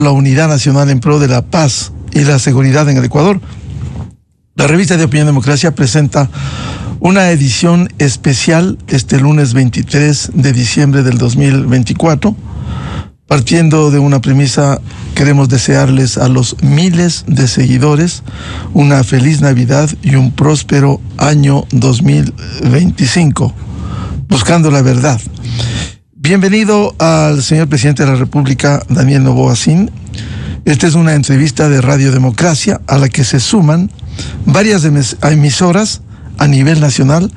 la unidad nacional en pro de la paz y la seguridad en el Ecuador. La revista de Opinión Democracia presenta una edición especial este lunes 23 de diciembre del 2024. Partiendo de una premisa, queremos desearles a los miles de seguidores una feliz Navidad y un próspero año 2025, buscando la verdad. Bienvenido al señor presidente de la República, Daniel Noboa Sin. Esta es una entrevista de Radio Democracia a la que se suman varias emisoras a nivel nacional,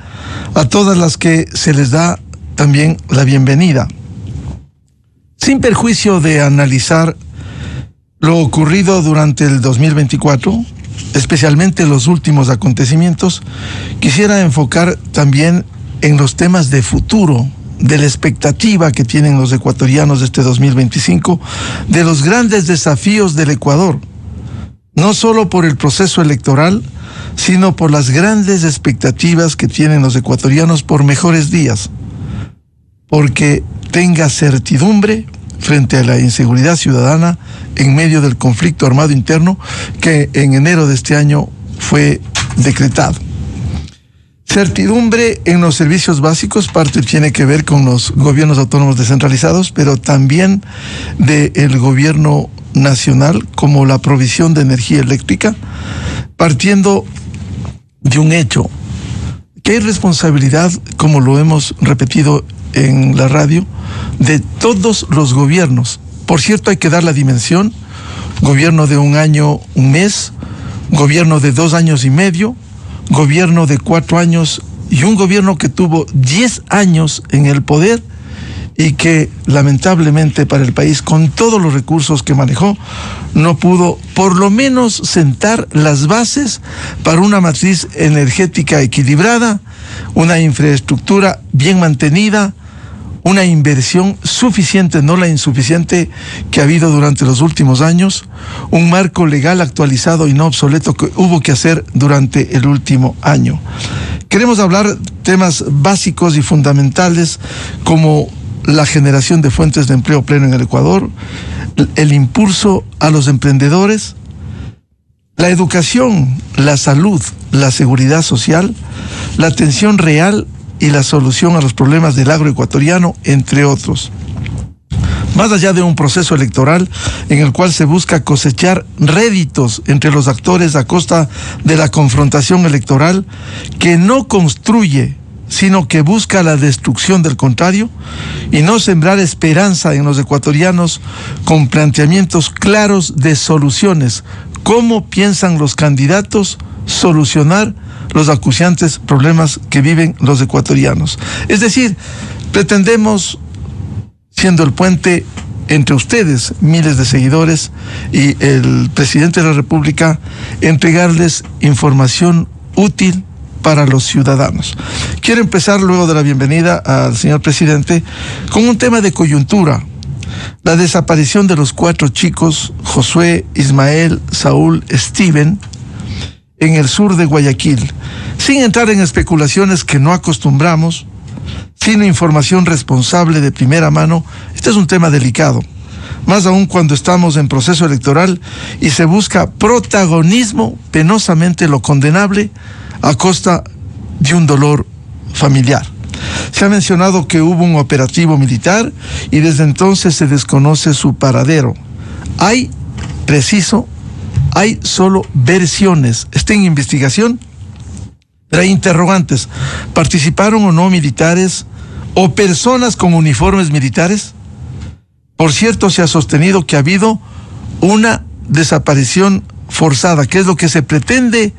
a todas las que se les da también la bienvenida. Sin perjuicio de analizar lo ocurrido durante el 2024, especialmente los últimos acontecimientos, quisiera enfocar también en los temas de futuro, de la expectativa que tienen los ecuatorianos de este 2025, de los grandes desafíos del Ecuador, no solo por el proceso electoral, sino por las grandes expectativas que tienen los ecuatorianos por mejores días, porque tenga certidumbre frente a la inseguridad ciudadana en medio del conflicto armado interno que en enero de este año fue decretado. Certidumbre en los servicios básicos, parte tiene que ver con los gobiernos autónomos descentralizados, pero también del gobierno nacional, como la provisión de energía eléctrica, partiendo de un hecho, que hay responsabilidad, como lo hemos repetido en la radio, de todos los gobiernos. Por cierto, hay que dar la dimensión: gobierno de un año, un mes, gobierno de 2 años y medio, gobierno de 4 años y un gobierno que tuvo 10 años en el poder y que lamentablemente para el país, con todos los recursos que manejó, no pudo por lo menos sentar las bases para una matriz energética equilibrada, una infraestructura bien mantenida, una inversión suficiente, no la insuficiente que ha habido durante los últimos años, un marco legal actualizado y no obsoleto que hubo que hacer durante el último año. Queremos hablar temas básicos y fundamentales como la generación de fuentes de empleo pleno en el Ecuador, el impulso a los emprendedores, la educación, la salud, la seguridad social, la atención real y la solución a los problemas del agroecuatoriano, entre otros. Más allá de un proceso electoral en el cual se busca cosechar réditos entre los actores a costa de la confrontación electoral que no construye, sino que busca la destrucción del contrario, y no sembrar esperanza en los ecuatorianos con planteamientos claros de soluciones. ¿Cómo piensan los candidatos solucionar los acuciantes problemas que viven los ecuatorianos? Es decir, pretendemos, siendo el puente entre ustedes, miles de seguidores, y el presidente de la República, entregarles información útil para los ciudadanos. Quiero empezar, luego de la bienvenida al señor presidente, con un tema de coyuntura: la desaparición de los 4 chicos, Josué, Ismael, Saúl, Steven, en el sur de Guayaquil. Sin entrar en especulaciones que no acostumbramos, sino información responsable de primera mano, este es un tema delicado, más aún cuando estamos en proceso electoral y se busca protagonismo, penosamente lo condenable, a costa de un dolor familiar. Se ha mencionado que hubo un operativo militar y desde entonces se desconoce su paradero. Hay solo versiones. Está en investigación, pero hay interrogantes. ¿Participaron o no militares o personas con uniformes militares? Por cierto, se ha sostenido que ha habido una desaparición forzada, que es lo que se pretende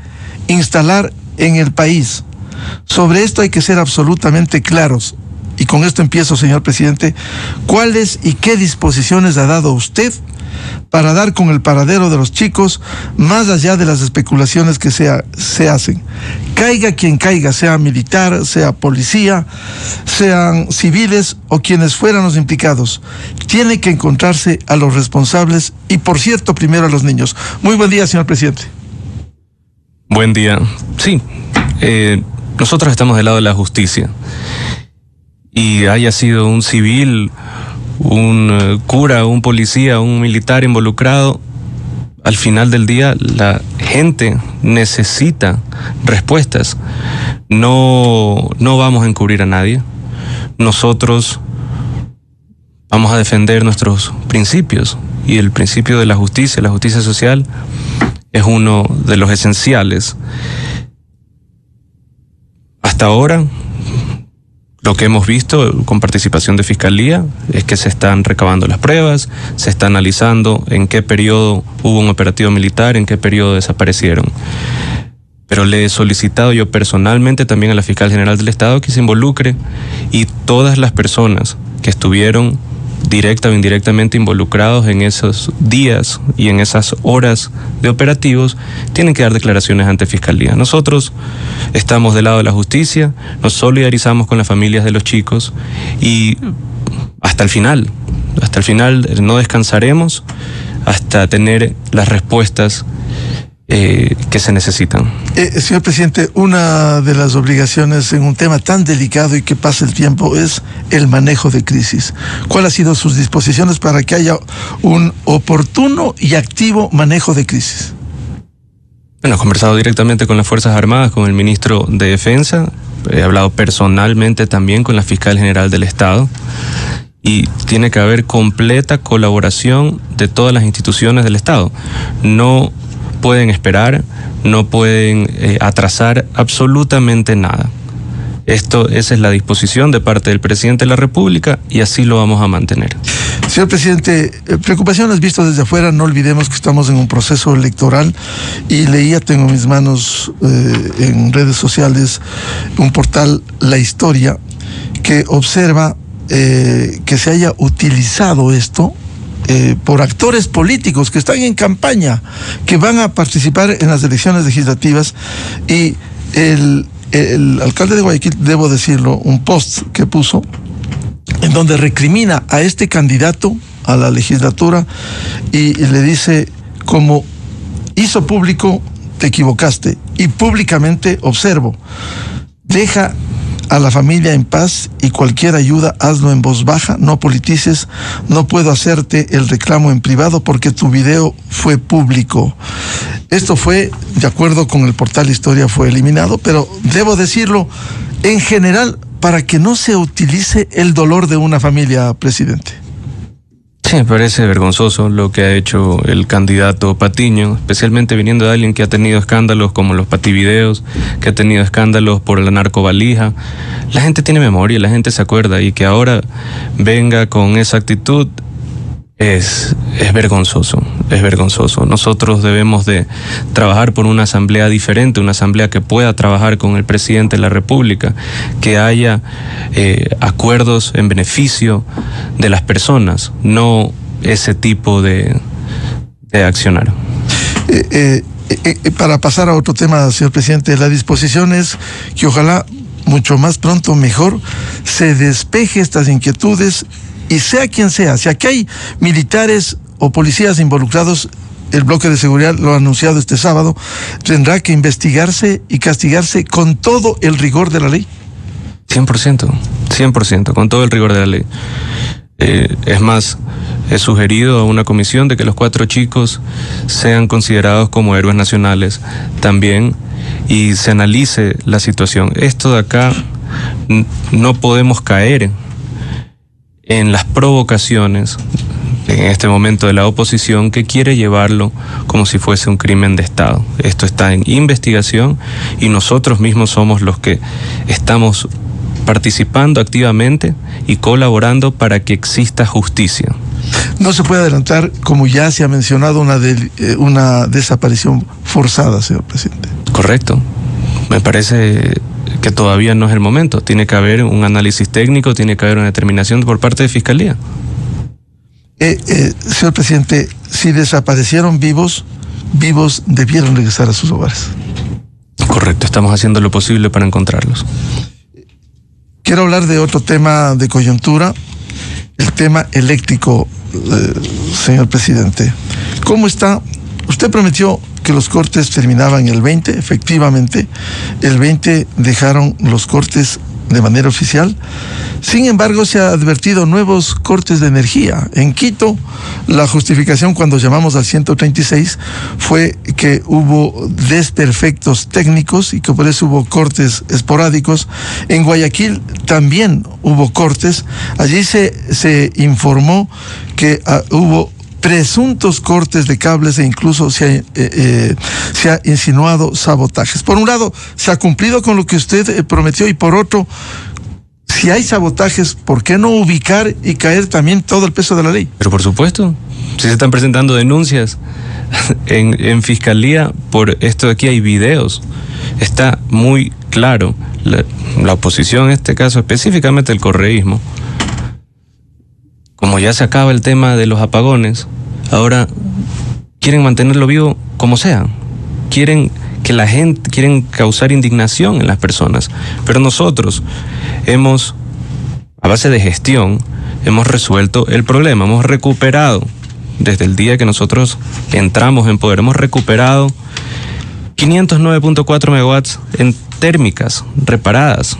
instalar en el país. Sobre esto hay que ser absolutamente claros. Y con esto empiezo, señor presidente. ¿Cuáles y qué disposiciones ha dado usted para dar con el paradero de los chicos, más allá de las especulaciones que se hacen? Caiga quien caiga, sea militar, sea policía, sean civiles o quienes fueran los implicados, tiene que encontrarse a los responsables y, por cierto, primero a los niños. Muy buen día, señor presidente. Buen día. Sí, nosotros estamos del lado de la justicia. Y haya sido un civil un cura, un policía, un militar involucrado, al final del día la gente necesita respuestas. No vamos a encubrir a nadie. Nosotros vamos a defender nuestros principios, y el principio de la justicia social, es uno de los esenciales. Hasta ahora, lo que hemos visto con participación de Fiscalía es que se están recabando las pruebas, se está analizando en qué periodo hubo un operativo militar, en qué periodo desaparecieron. Pero le he solicitado yo personalmente también a la Fiscal General del Estado que se involucre, y todas las personas que estuvieron directa o indirectamente involucrados en esos días y en esas horas de operativos tienen que dar declaraciones ante Fiscalía. Nosotros estamos del lado de la justicia, nos solidarizamos con las familias de los chicos, y hasta el final no descansaremos hasta tener las respuestas que se necesitan. Señor presidente, una de las obligaciones en un tema tan delicado y que pasa el tiempo es el manejo de crisis. ¿Cuáles han sido sus disposiciones para que haya un oportuno y activo manejo de crisis? Bueno, he conversado directamente con las Fuerzas Armadas, con el ministro de Defensa, he hablado personalmente también con la Fiscal General del Estado, y tiene que haber completa colaboración de todas las instituciones del Estado. No pueden esperar, no pueden atrasar absolutamente nada. Esa es la disposición de parte del presidente de la República, y así lo vamos a mantener. Señor presidente, preocupaciones vistas desde afuera. No olvidemos que estamos en un proceso electoral, y tengo en mis manos en redes sociales un portal, La Historia, que observa que se haya utilizado esto por actores políticos que están en campaña, que van a participar en las elecciones legislativas, y el alcalde de Guayaquil, debo decirlo, un post que puso en donde recrimina a este candidato a la legislatura y le dice: como hizo público, te equivocaste, y públicamente observo, deja a la familia en paz, y cualquier ayuda hazlo en voz baja, no politices, no puedo hacerte el reclamo en privado porque tu video fue público. Esto fue, de acuerdo con el portal Historia, fue eliminado, pero debo decirlo, en general, para que no se utilice el dolor de una familia, presidente. Sí, me parece vergonzoso lo que ha hecho el candidato Patiño, especialmente viniendo de alguien que ha tenido escándalos como los pativideos, que ha tenido escándalos por la narcovalija. La gente tiene memoria, la gente se acuerda, y que ahora venga con esa actitud es vergonzoso, es vergonzoso. Nosotros debemos de trabajar por una asamblea diferente, una asamblea que pueda trabajar con el presidente de la República, que haya acuerdos en beneficio de las personas, no ese tipo de accionar. Para pasar a otro tema, señor presidente, la disposición es que ojalá mucho más pronto, mejor, se despeje estas inquietudes, y sea quien sea, si aquí hay militares o policías involucrados, el bloque de seguridad lo ha anunciado este sábado, tendrá que investigarse y castigarse con todo el rigor de la ley. 100%, con todo el rigor de la ley. Es más, he sugerido a una comisión de que los 4 chicos sean considerados como héroes nacionales también, y se analice la situación. Esto de acá, no podemos caer en las provocaciones en este momento de la oposición, que quiere llevarlo como si fuese un crimen de Estado. Esto está en investigación, y nosotros mismos somos los que estamos participando activamente y colaborando para que exista justicia. No se puede adelantar, como ya se ha mencionado, una desaparición forzada, señor presidente. Correcto. Me parece que todavía no es el momento. Tiene que haber un análisis técnico, tiene que haber una determinación por parte de Fiscalía. Señor presidente, si desaparecieron vivos debieron regresar a sus hogares. Correcto, estamos haciendo lo posible para encontrarlos. Quiero hablar de otro tema de coyuntura, el tema eléctrico, señor presidente. ¿Cómo está? Usted prometió que los cortes terminaban el 20, efectivamente, el 20 dejaron los cortes de manera oficial. Sin embargo, se ha advertido nuevos cortes de energía. En Quito, la justificación cuando llamamos al 136 fue que hubo desperfectos técnicos y que por eso hubo cortes esporádicos. En Guayaquil también hubo cortes. Allí se informó que hubo presuntos cortes de cables e incluso se ha insinuado sabotajes. Por un lado, se ha cumplido con lo que usted prometió, y por otro, si hay sabotajes, ¿por qué no ubicar y caer también todo el peso de la ley? Pero por supuesto, si se están presentando denuncias en fiscalía por esto de aquí, hay videos, está muy claro. La oposición, en este caso específicamente el correísmo, como ya se acaba el tema de los apagones, ahora quieren mantenerlo vivo como sea. Quieren causar indignación en las personas. Pero nosotros a base de gestión, hemos resuelto el problema. Hemos recuperado, desde el día que nosotros entramos en poder, hemos recuperado 509.4 megawatts en térmicas reparadas.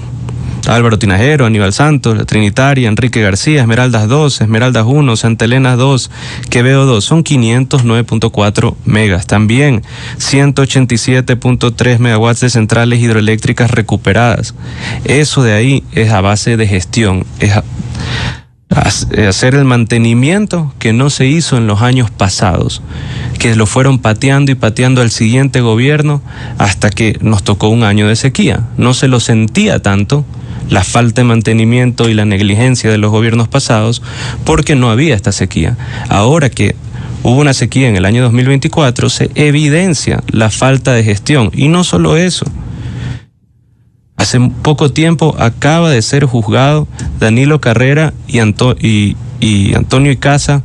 Álvaro Tinajero, Aníbal Santos, La Trinitaria, Enrique García, Esmeraldas 2, Esmeraldas 1, Santa Elena 2, Quevedo 2, son 509.4 megas. También 187.3 megawatts de centrales hidroeléctricas recuperadas. Eso de ahí es a base de gestión, es hacer el mantenimiento que no se hizo en los años pasados, que lo fueron pateando y pateando al siguiente gobierno hasta que nos tocó un año de sequía. No se lo sentía tanto la falta de mantenimiento y la negligencia de los gobiernos pasados porque no había esta sequía. Ahora que hubo una sequía en el año 2024, se evidencia la falta de gestión. Y no solo eso. Hace poco tiempo acaba de ser juzgado Danilo Carrera y Antonio Icaza,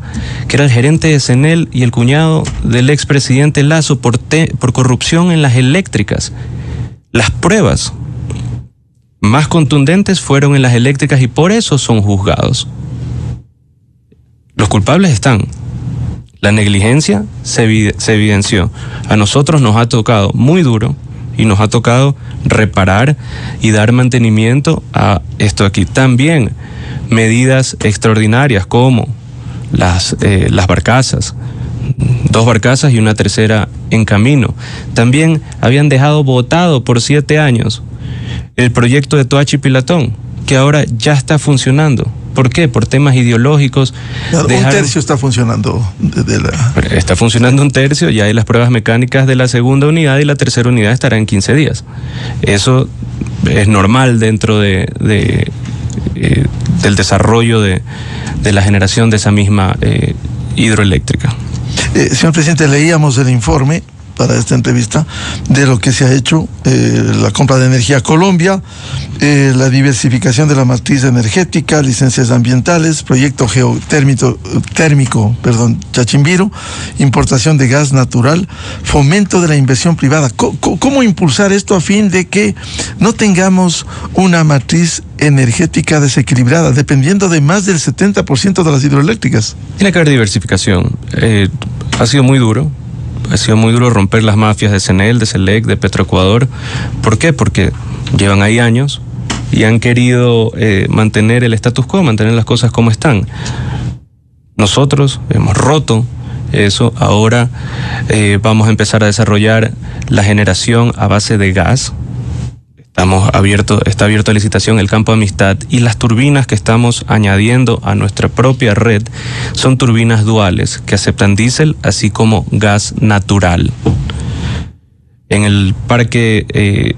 que era el gerente de CENEL y el cuñado del expresidente Lasso, por corrupción en las eléctricas. Las pruebas más contundentes fueron en las eléctricas y por eso son juzgados. Los culpables están. La negligencia se evidenció. A nosotros nos ha tocado muy duro y nos ha tocado reparar y dar mantenimiento a esto aquí. También medidas extraordinarias como las barcazas, 2 barcazas y una tercera en camino. También habían dejado botado por 7 años el proyecto de Toachi Pilatón, que ahora ya está funcionando. ¿Por qué? Por temas ideológicos. Un tercio está funcionando. Está funcionando un tercio, ya hay las pruebas mecánicas de la segunda unidad y la tercera unidad estará en 15 días. Eso es normal dentro del desarrollo de la generación de esa misma hidroeléctrica. Señor presidente, leíamos el informe para esta entrevista de lo que se ha hecho, la compra de energía a Colombia, la diversificación de la matriz energética, licencias ambientales, proyecto térmico, Chachimbiro, importación de gas natural, fomento de la inversión privada. ¿Cómo impulsar esto a fin de que no tengamos una matriz energética desequilibrada, dependiendo de más del 70% de las hidroeléctricas? Tiene que haber diversificación. Ha sido muy duro. Ha sido muy duro romper las mafias de CENEL, de SELEC, de Petroecuador. ¿Por qué? Porque llevan ahí años y han querido mantener el status quo, mantener las cosas como están. Nosotros hemos roto eso. Ahora vamos a empezar a desarrollar la generación a base de gas. Está abierto a licitación el campo Amistad, y las turbinas que estamos añadiendo a nuestra propia red son turbinas duales que aceptan diésel así como gas natural. En el parque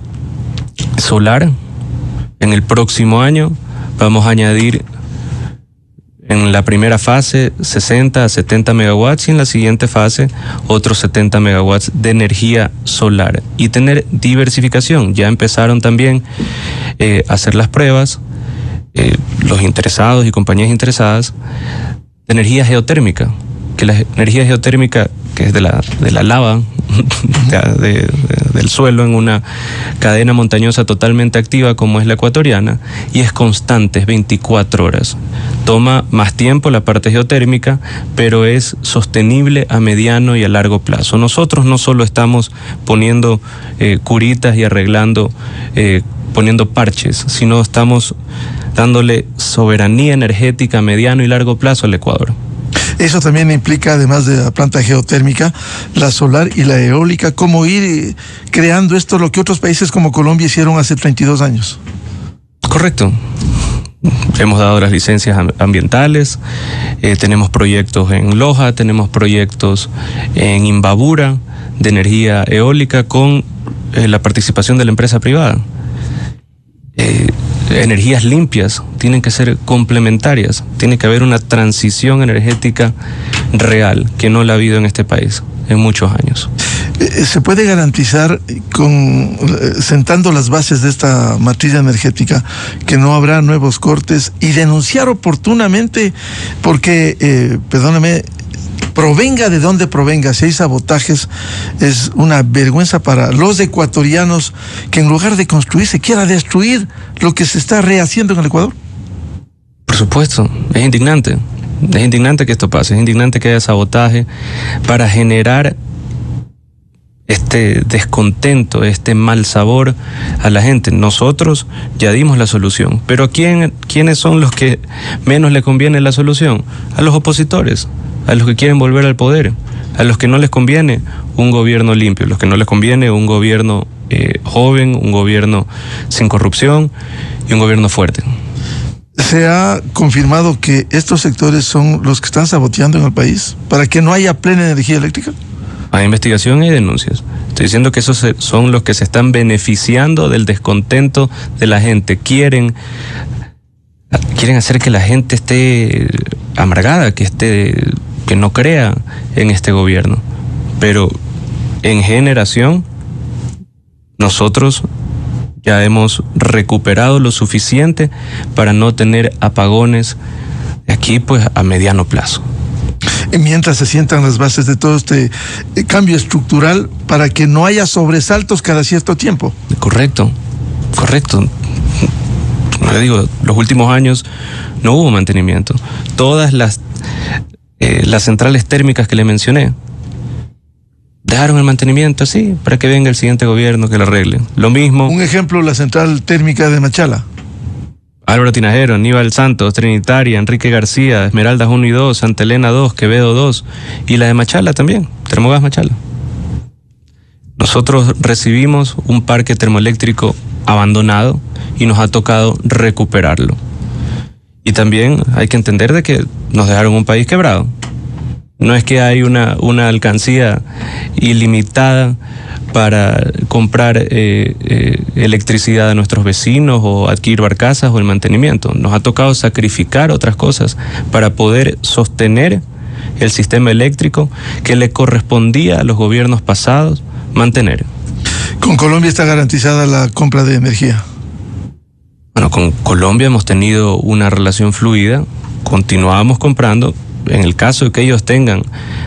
solar, en el próximo año vamos a añadir en la primera fase 60 a 70 megawatts y en la siguiente fase otros 70 megawatts de energía solar, y tener diversificación. Ya empezaron también a hacer las pruebas los interesados y compañías interesadas de energía geotérmica, que la energía geotérmica, que es de la lava del suelo en una cadena montañosa totalmente activa como es la ecuatoriana, y es constante, es 24 horas. Toma más tiempo la parte geotérmica, pero es sostenible a mediano y a largo plazo. Nosotros no solo estamos poniendo curitas y arreglando, poniendo parches, sino estamos dándole soberanía energética a mediano y largo plazo al Ecuador. Eso también implica, además de la planta geotérmica, la solar y la eólica, cómo ir creando esto, lo que otros países como Colombia hicieron hace 32 años. Correcto. Hemos dado las licencias ambientales, tenemos proyectos en Loja, tenemos proyectos en Imbabura de energía eólica con la participación de la empresa privada. Energías limpias tienen que ser complementarias, tiene que haber una transición energética real que no la ha habido en este país en muchos años. ¿Se puede garantizar, sentando las bases de esta matriz energética, que no habrá nuevos cortes y denunciar oportunamente? Porque, perdóname, provenga de donde provenga, si hay sabotajes, es una vergüenza para los ecuatorianos que en lugar de construir se quiera destruir lo que se está rehaciendo en el Ecuador. Por supuesto, es indignante que esto pase, es indignante que haya sabotaje para generar este descontento, este mal sabor a la gente. Nosotros ya dimos la solución, pero ¿quiénes son los que menos le conviene la solución? A los opositores, a los que quieren volver al poder, a los que no les conviene un gobierno limpio, a los que no les conviene un gobierno joven, un gobierno sin corrupción y un gobierno fuerte. ¿Se ha confirmado que estos sectores son los que están saboteando en el país para que no haya plena energía eléctrica? Hay investigación y denuncias. Estoy diciendo que esos son los que se están beneficiando del descontento de la gente. Quieren hacer que la gente esté amargada, que no crea en este gobierno. Pero en generación, nosotros ya hemos recuperado lo suficiente para no tener apagones de aquí pues a mediano plazo. Mientras se sientan las bases de todo este cambio estructural para que no haya sobresaltos cada cierto tiempo. Correcto. Le digo, los últimos años no hubo mantenimiento. Todas las centrales térmicas que le mencioné dejaron el mantenimiento así para que venga el siguiente gobierno que lo arregle. Lo mismo. Un ejemplo, la central térmica de Machala. Álvaro Tinajero, Aníbal Santos, Trinitaria, Enrique García, Esmeraldas 1 y 2, Santa Elena 2, Quevedo 2 y la de Machala también, Termogas Machala. Nosotros recibimos un parque termoeléctrico abandonado y nos ha tocado recuperarlo. Y también hay que entender de que nos dejaron un país quebrado. No es que hay una alcancía ilimitada para comprar electricidad a nuestros vecinos o adquirir barcazas o el mantenimiento. Nos ha tocado sacrificar otras cosas para poder sostener el sistema eléctrico que le correspondía a los gobiernos pasados mantener. ¿Con Colombia está garantizada la compra de energía? Bueno, con Colombia hemos tenido una relación fluida, continuamos comprando. En el caso de que ellos tengan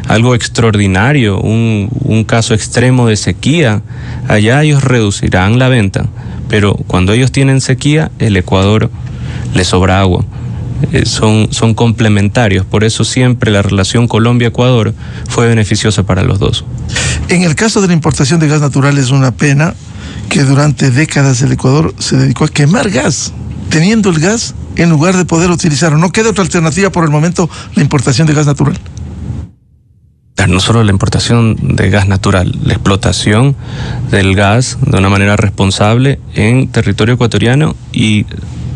algo extraordinario, un caso extremo de sequía, allá ellos reducirán la venta. Pero cuando ellos tienen sequía, el Ecuador les sobra agua. Son complementarios, por eso siempre la relación Colombia-Ecuador fue beneficiosa para los dos. En el caso de la importación de gas natural es una pena que durante décadas el Ecuador se dedicó a quemar gas, teniendo el gas en lugar de poder utilizarlo. No queda otra alternativa por el momento, la importación de gas natural. No solo la importación de gas natural, la explotación del gas de una manera responsable en territorio ecuatoriano y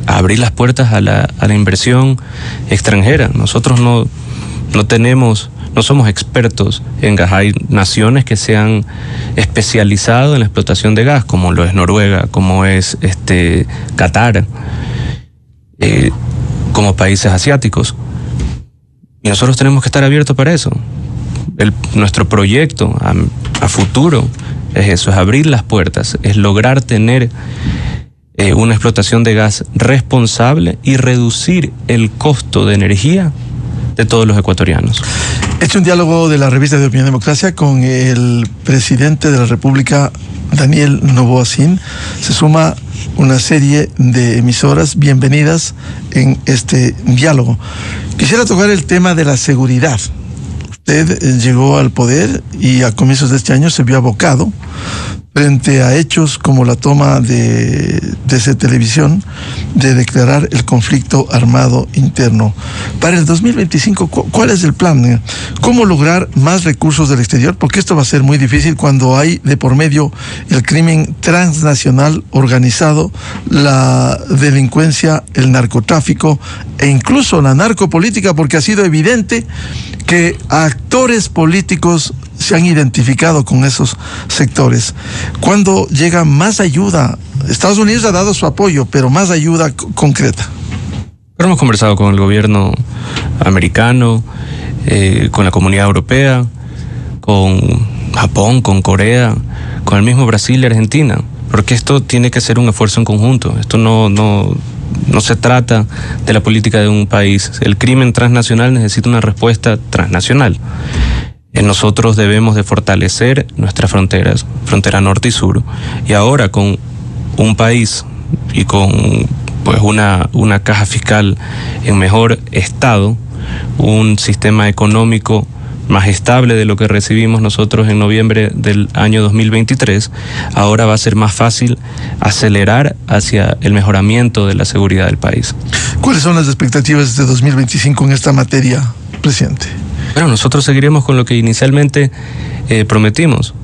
abrir las puertas a la inversión extranjera. Nosotros no somos expertos en gas. Hay naciones que se han especializado en la explotación de gas, como lo es Noruega, como es Qatar, como países asiáticos. Y nosotros tenemos que estar abiertos para eso. Nuestro proyecto a futuro es eso, es abrir las puertas, es lograr tener una explotación de gas responsable y reducir el costo de energía de todos los ecuatorianos. He hecho un diálogo de la revista de Opinión Democracia con el presidente de la República, Daniel Noboa Sin. Se suma una serie de emisoras bienvenidas en este diálogo. Quisiera tocar el tema de la seguridad. Usted llegó al poder y a comienzos de este año se vio abocado frente a hechos como la toma de televisión de declarar el conflicto armado interno. Para el 2025, ¿cuál es el plan? ¿Cómo lograr más recursos del exterior? Porque esto va a ser muy difícil cuando hay de por medio el crimen transnacional organizado, la delincuencia, el narcotráfico e incluso la narcopolítica, porque ha sido evidente que actores políticos se han identificado con esos sectores. Cuando llega más ayuda, Estados Unidos ha dado su apoyo, pero más ayuda concreta. Pero hemos conversado con el gobierno americano, con la comunidad europea, con Japón, con Corea, con el mismo Brasil y Argentina, porque esto tiene que ser un esfuerzo en conjunto. Esto no se trata de la política de un país. El crimen transnacional necesita una respuesta transnacional. Nosotros debemos de fortalecer nuestras fronteras, frontera norte y sur, y ahora con un país y con pues una caja fiscal en mejor estado, un sistema económico más estable de lo que recibimos nosotros en noviembre del año 2023, ahora va a ser más fácil acelerar hacia el mejoramiento de la seguridad del país. ¿Cuáles son las expectativas de 2025 en esta materia, presidente? Bueno, nosotros seguiremos con lo que inicialmente prometimos.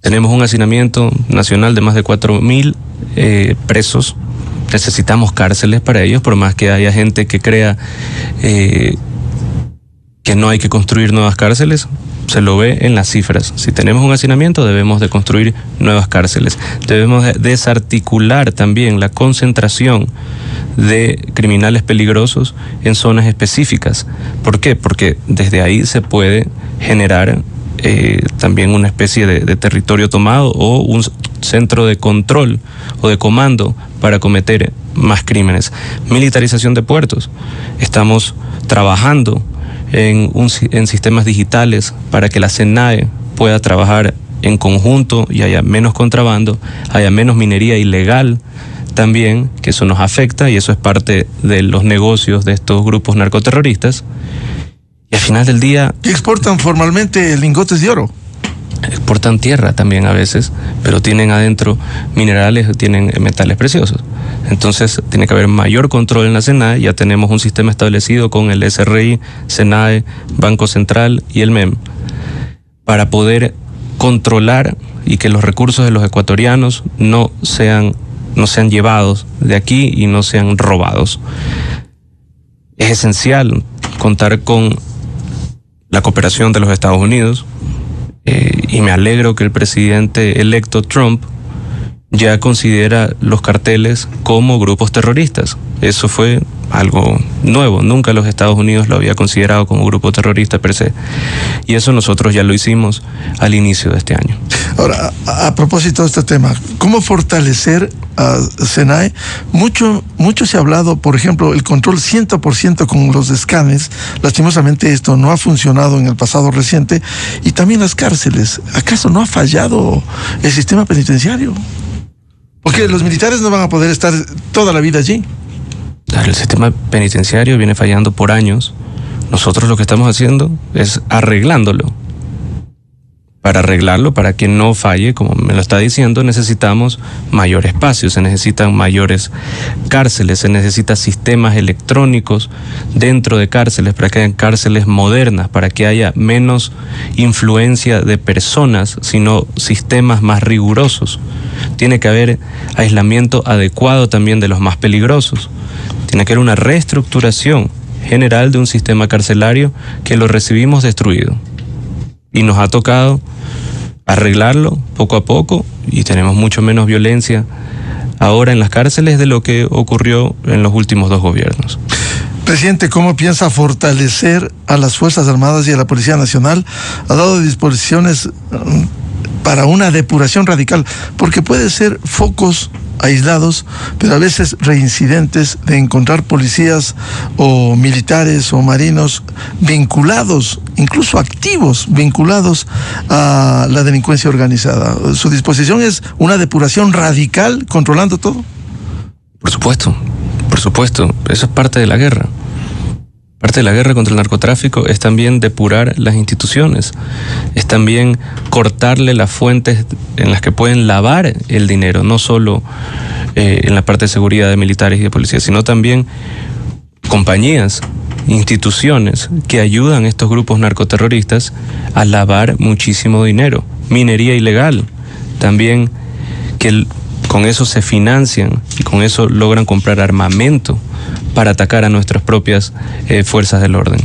Tenemos un hacinamiento nacional de más de 4.000 presos. Necesitamos cárceles para ellos, por más que haya gente que crea que no hay que construir nuevas cárceles. Se lo ve en las cifras. Si tenemos un hacinamiento, debemos de construir nuevas cárceles. Debemos de desarticular también la concentración de criminales peligrosos en zonas específicas. ¿Por qué? Porque desde ahí se puede generar también una especie de territorio tomado o un centro de control o de comando para cometer más crímenes. Militarización de puertos. Estamos trabajando en sistemas digitales para que la SENAE pueda trabajar en conjunto y haya menos contrabando, haya menos minería ilegal también, que eso nos afecta y eso es parte de los negocios de estos grupos narcoterroristas. Y al final del día... ¿Que exportan formalmente lingotes de oro? Exportan tierra también a veces, pero tienen adentro minerales, tienen metales preciosos. Entonces tiene que haber mayor control en la SENAE. Ya tenemos un sistema establecido con el SRI, SENAE, Banco Central y el MEM para poder controlar y que los recursos de los ecuatorianos no sean llevados de aquí y no sean robados. Es esencial contar con la cooperación de los Estados Unidos y me alegro que el presidente electo Trump ya considera los carteles como grupos terroristas. Eso fue algo nuevo, nunca los Estados Unidos lo había considerado como grupo terrorista per se, y eso nosotros ya lo hicimos al inicio de este año. Ahora, a propósito de este tema, ¿cómo fortalecer a SENAE? Mucho se ha hablado, por ejemplo, el control 100% con los escáneres. Lastimosamente esto no ha funcionado en el pasado reciente, y también las cárceles. ¿Acaso no ha fallado el sistema penitenciario? Porque los militares no van a poder estar toda la vida allí. El sistema penitenciario viene fallando por años. Nosotros lo que estamos haciendo es arreglándolo. Para arreglarlo, para que no falle, como me lo está diciendo, necesitamos mayor espacio, se necesitan mayores cárceles, se necesitan sistemas electrónicos dentro de cárceles, para que hayan cárceles modernas, para que haya menos influencia de personas, sino sistemas más rigurosos. Tiene que haber aislamiento adecuado también de los más peligrosos. Tiene que haber una reestructuración general de un sistema carcelario que lo recibimos destruido. Y nos ha tocado arreglarlo poco a poco y tenemos mucho menos violencia ahora en las cárceles de lo que ocurrió en los últimos 2 gobiernos. Presidente, ¿cómo piensa fortalecer a las Fuerzas Armadas y a la Policía Nacional? ¿Ha dado disposiciones para una depuración radical? Porque puede ser focos aislados, pero a veces reincidentes, de encontrar policías o militares o marinos vinculados, incluso activos, vinculados a la delincuencia organizada. ¿Su disposición es una depuración radical, controlando todo? Por supuesto, eso es parte de la guerra. Parte de la guerra contra el narcotráfico es también depurar las instituciones, es también cortarle las fuentes en las que pueden lavar el dinero, no solo en la parte de seguridad de militares y de policías, sino también compañías, instituciones que ayudan a estos grupos narcoterroristas a lavar muchísimo dinero, minería ilegal, también que con eso se financian y con eso logran comprar armamento para atacar a nuestras propias fuerzas del orden.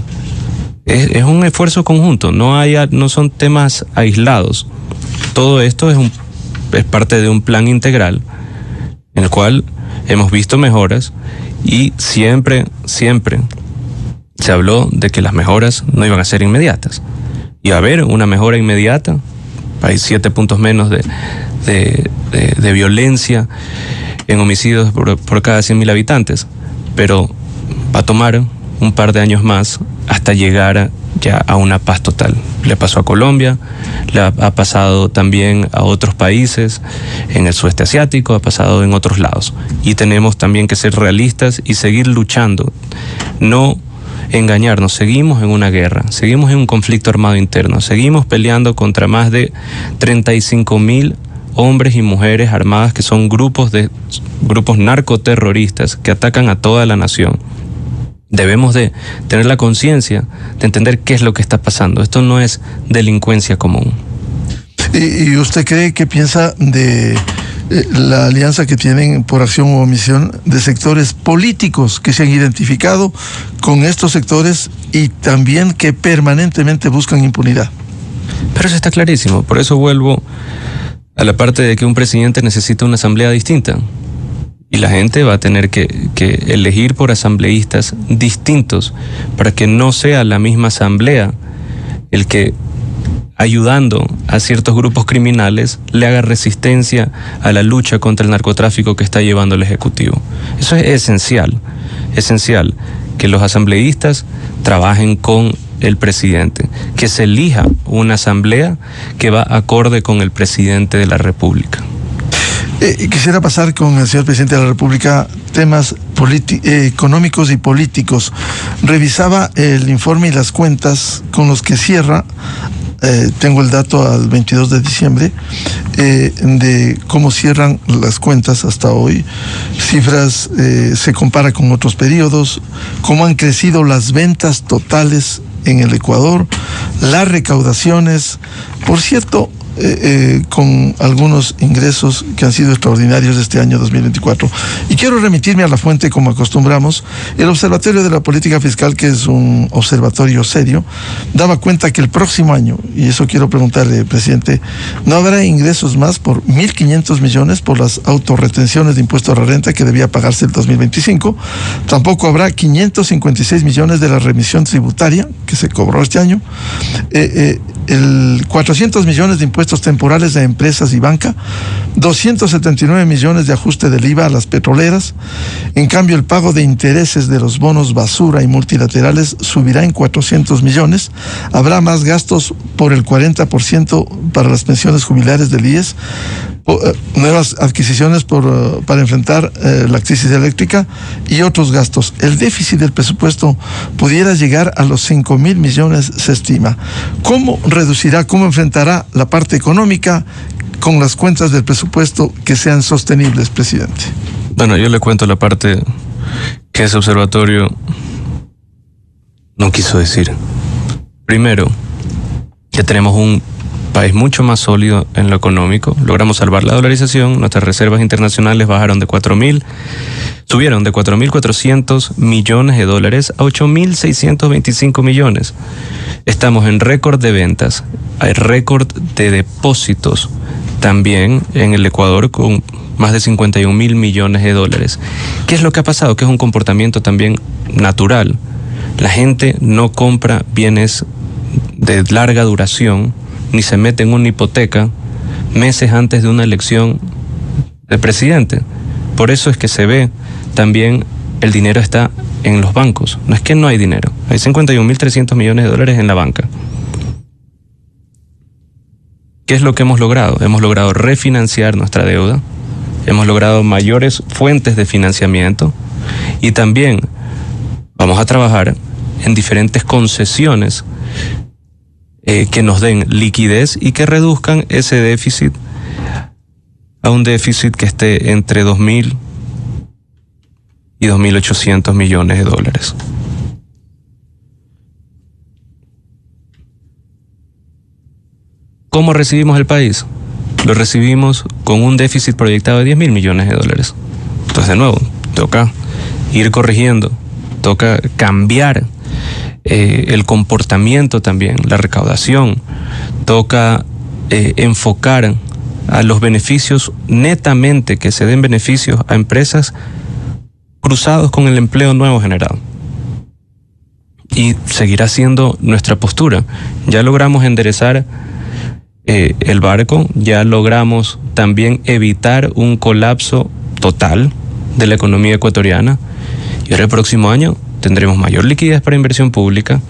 Es un esfuerzo conjunto, no son temas aislados. Todo esto es parte de un plan integral en el cual hemos visto mejoras y siempre se habló de que las mejoras no iban a ser inmediatas. Iba a haber una mejora inmediata, hay 7 puntos menos de violencia en homicidios por cada 100.000 habitantes, pero va a tomar un par de años más hasta llegar ya a una paz total. Le pasó a Colombia, le ha pasado también a otros países en el sudeste asiático, ha pasado en otros lados. Y tenemos también que ser realistas y seguir luchando, no engañarnos. Seguimos en una guerra, seguimos en un conflicto armado interno, seguimos peleando contra más de 35.000 hombres y mujeres armadas que son grupos narcoterroristas que atacan a toda la nación. Debemos de tener la conciencia de entender qué es lo que está pasando. Esto no es delincuencia común. ¿Y usted qué piensa de la alianza que tienen por acción o omisión de sectores políticos que se han identificado con estos sectores y también que permanentemente buscan impunidad? Pero eso está clarísimo. Por eso vuelvo a la parte de que un presidente necesita una asamblea distinta. Y la gente va a tener que elegir por asambleístas distintos para que no sea la misma asamblea el que, ayudando a ciertos grupos criminales, le haga resistencia a la lucha contra el narcotráfico que está llevando el Ejecutivo. Eso es esencial que los asambleístas trabajen con el presidente, que se elija una asamblea que va acorde con el presidente de la República. Quisiera pasar con el señor presidente de la República temas económicos y políticos. Revisaba el informe y las cuentas con los que cierra, tengo el dato al 22 de diciembre, de cómo cierran las cuentas hasta hoy. Cifras, se compara con otros periodos, cómo han crecido las ventas totales en el Ecuador, las recaudaciones. Por cierto, con algunos ingresos que han sido extraordinarios este año 2024. Y quiero remitirme a la fuente como acostumbramos. El Observatorio de la Política Fiscal, que es un observatorio serio, daba cuenta que el próximo año, y eso quiero preguntarle, presidente, no habrá ingresos más por 1.500 millones por las autorretenciones de impuesto a la renta que debía pagarse el 2025. Tampoco habrá 556 millones de la remisión tributaria que se cobró este año. 400 millones de impuestos temporales de empresas y banca, 279 millones de ajuste del IVA a las petroleras. En cambio, el pago de intereses de los bonos basura y multilaterales subirá en 400 millones. Habrá más gastos por el 40% para las pensiones jubilares del IES, nuevas adquisiciones para enfrentar la crisis eléctrica y otros gastos. El déficit del presupuesto pudiera llegar a los 5.000 millones, se estima. ¿Cómo reducirá, cómo enfrentará la parte económica con las cuentas del presupuesto que sean sostenibles, presidente? Bueno, yo le cuento la parte que ese observatorio no quiso decir. Primero, ya tenemos un país mucho más sólido en lo económico. Logramos salvar la dolarización, nuestras reservas internacionales subieron de 4.400 millones de dólares a 8.625 millones. Estamos en récord de ventas, hay récord de depósitos también en el Ecuador con más de 51.000 millones de dólares. ¿Qué es lo que ha pasado? Que es un comportamiento también natural. La gente no compra bienes de larga duración ni se mete en una hipoteca meses antes de una elección de presidente. Por eso es que se ve también el dinero está en los bancos. No es que no hay dinero. Hay 51.300 millones de dólares en la banca. ¿Qué es lo que hemos logrado? Hemos logrado refinanciar nuestra deuda. Hemos logrado mayores fuentes de financiamiento. Y también vamos a trabajar en diferentes concesiones que nos den liquidez y que reduzcan ese déficit a un déficit que esté entre 2.000 y 2.800 millones de dólares. ¿Cómo recibimos el país? Lo recibimos con un déficit proyectado de 10.000 millones de dólares. Entonces, de nuevo, toca ir corrigiendo, toca cambiar el comportamiento también, la recaudación, toca enfocar a los beneficios netamente, que se den beneficios a empresas cruzados con el empleo nuevo generado. Y seguirá siendo nuestra postura. Ya logramos enderezar el barco, ya logramos también evitar un colapso total de la economía ecuatoriana, y ahora el próximo año tendremos mayor liquidez para inversión pública,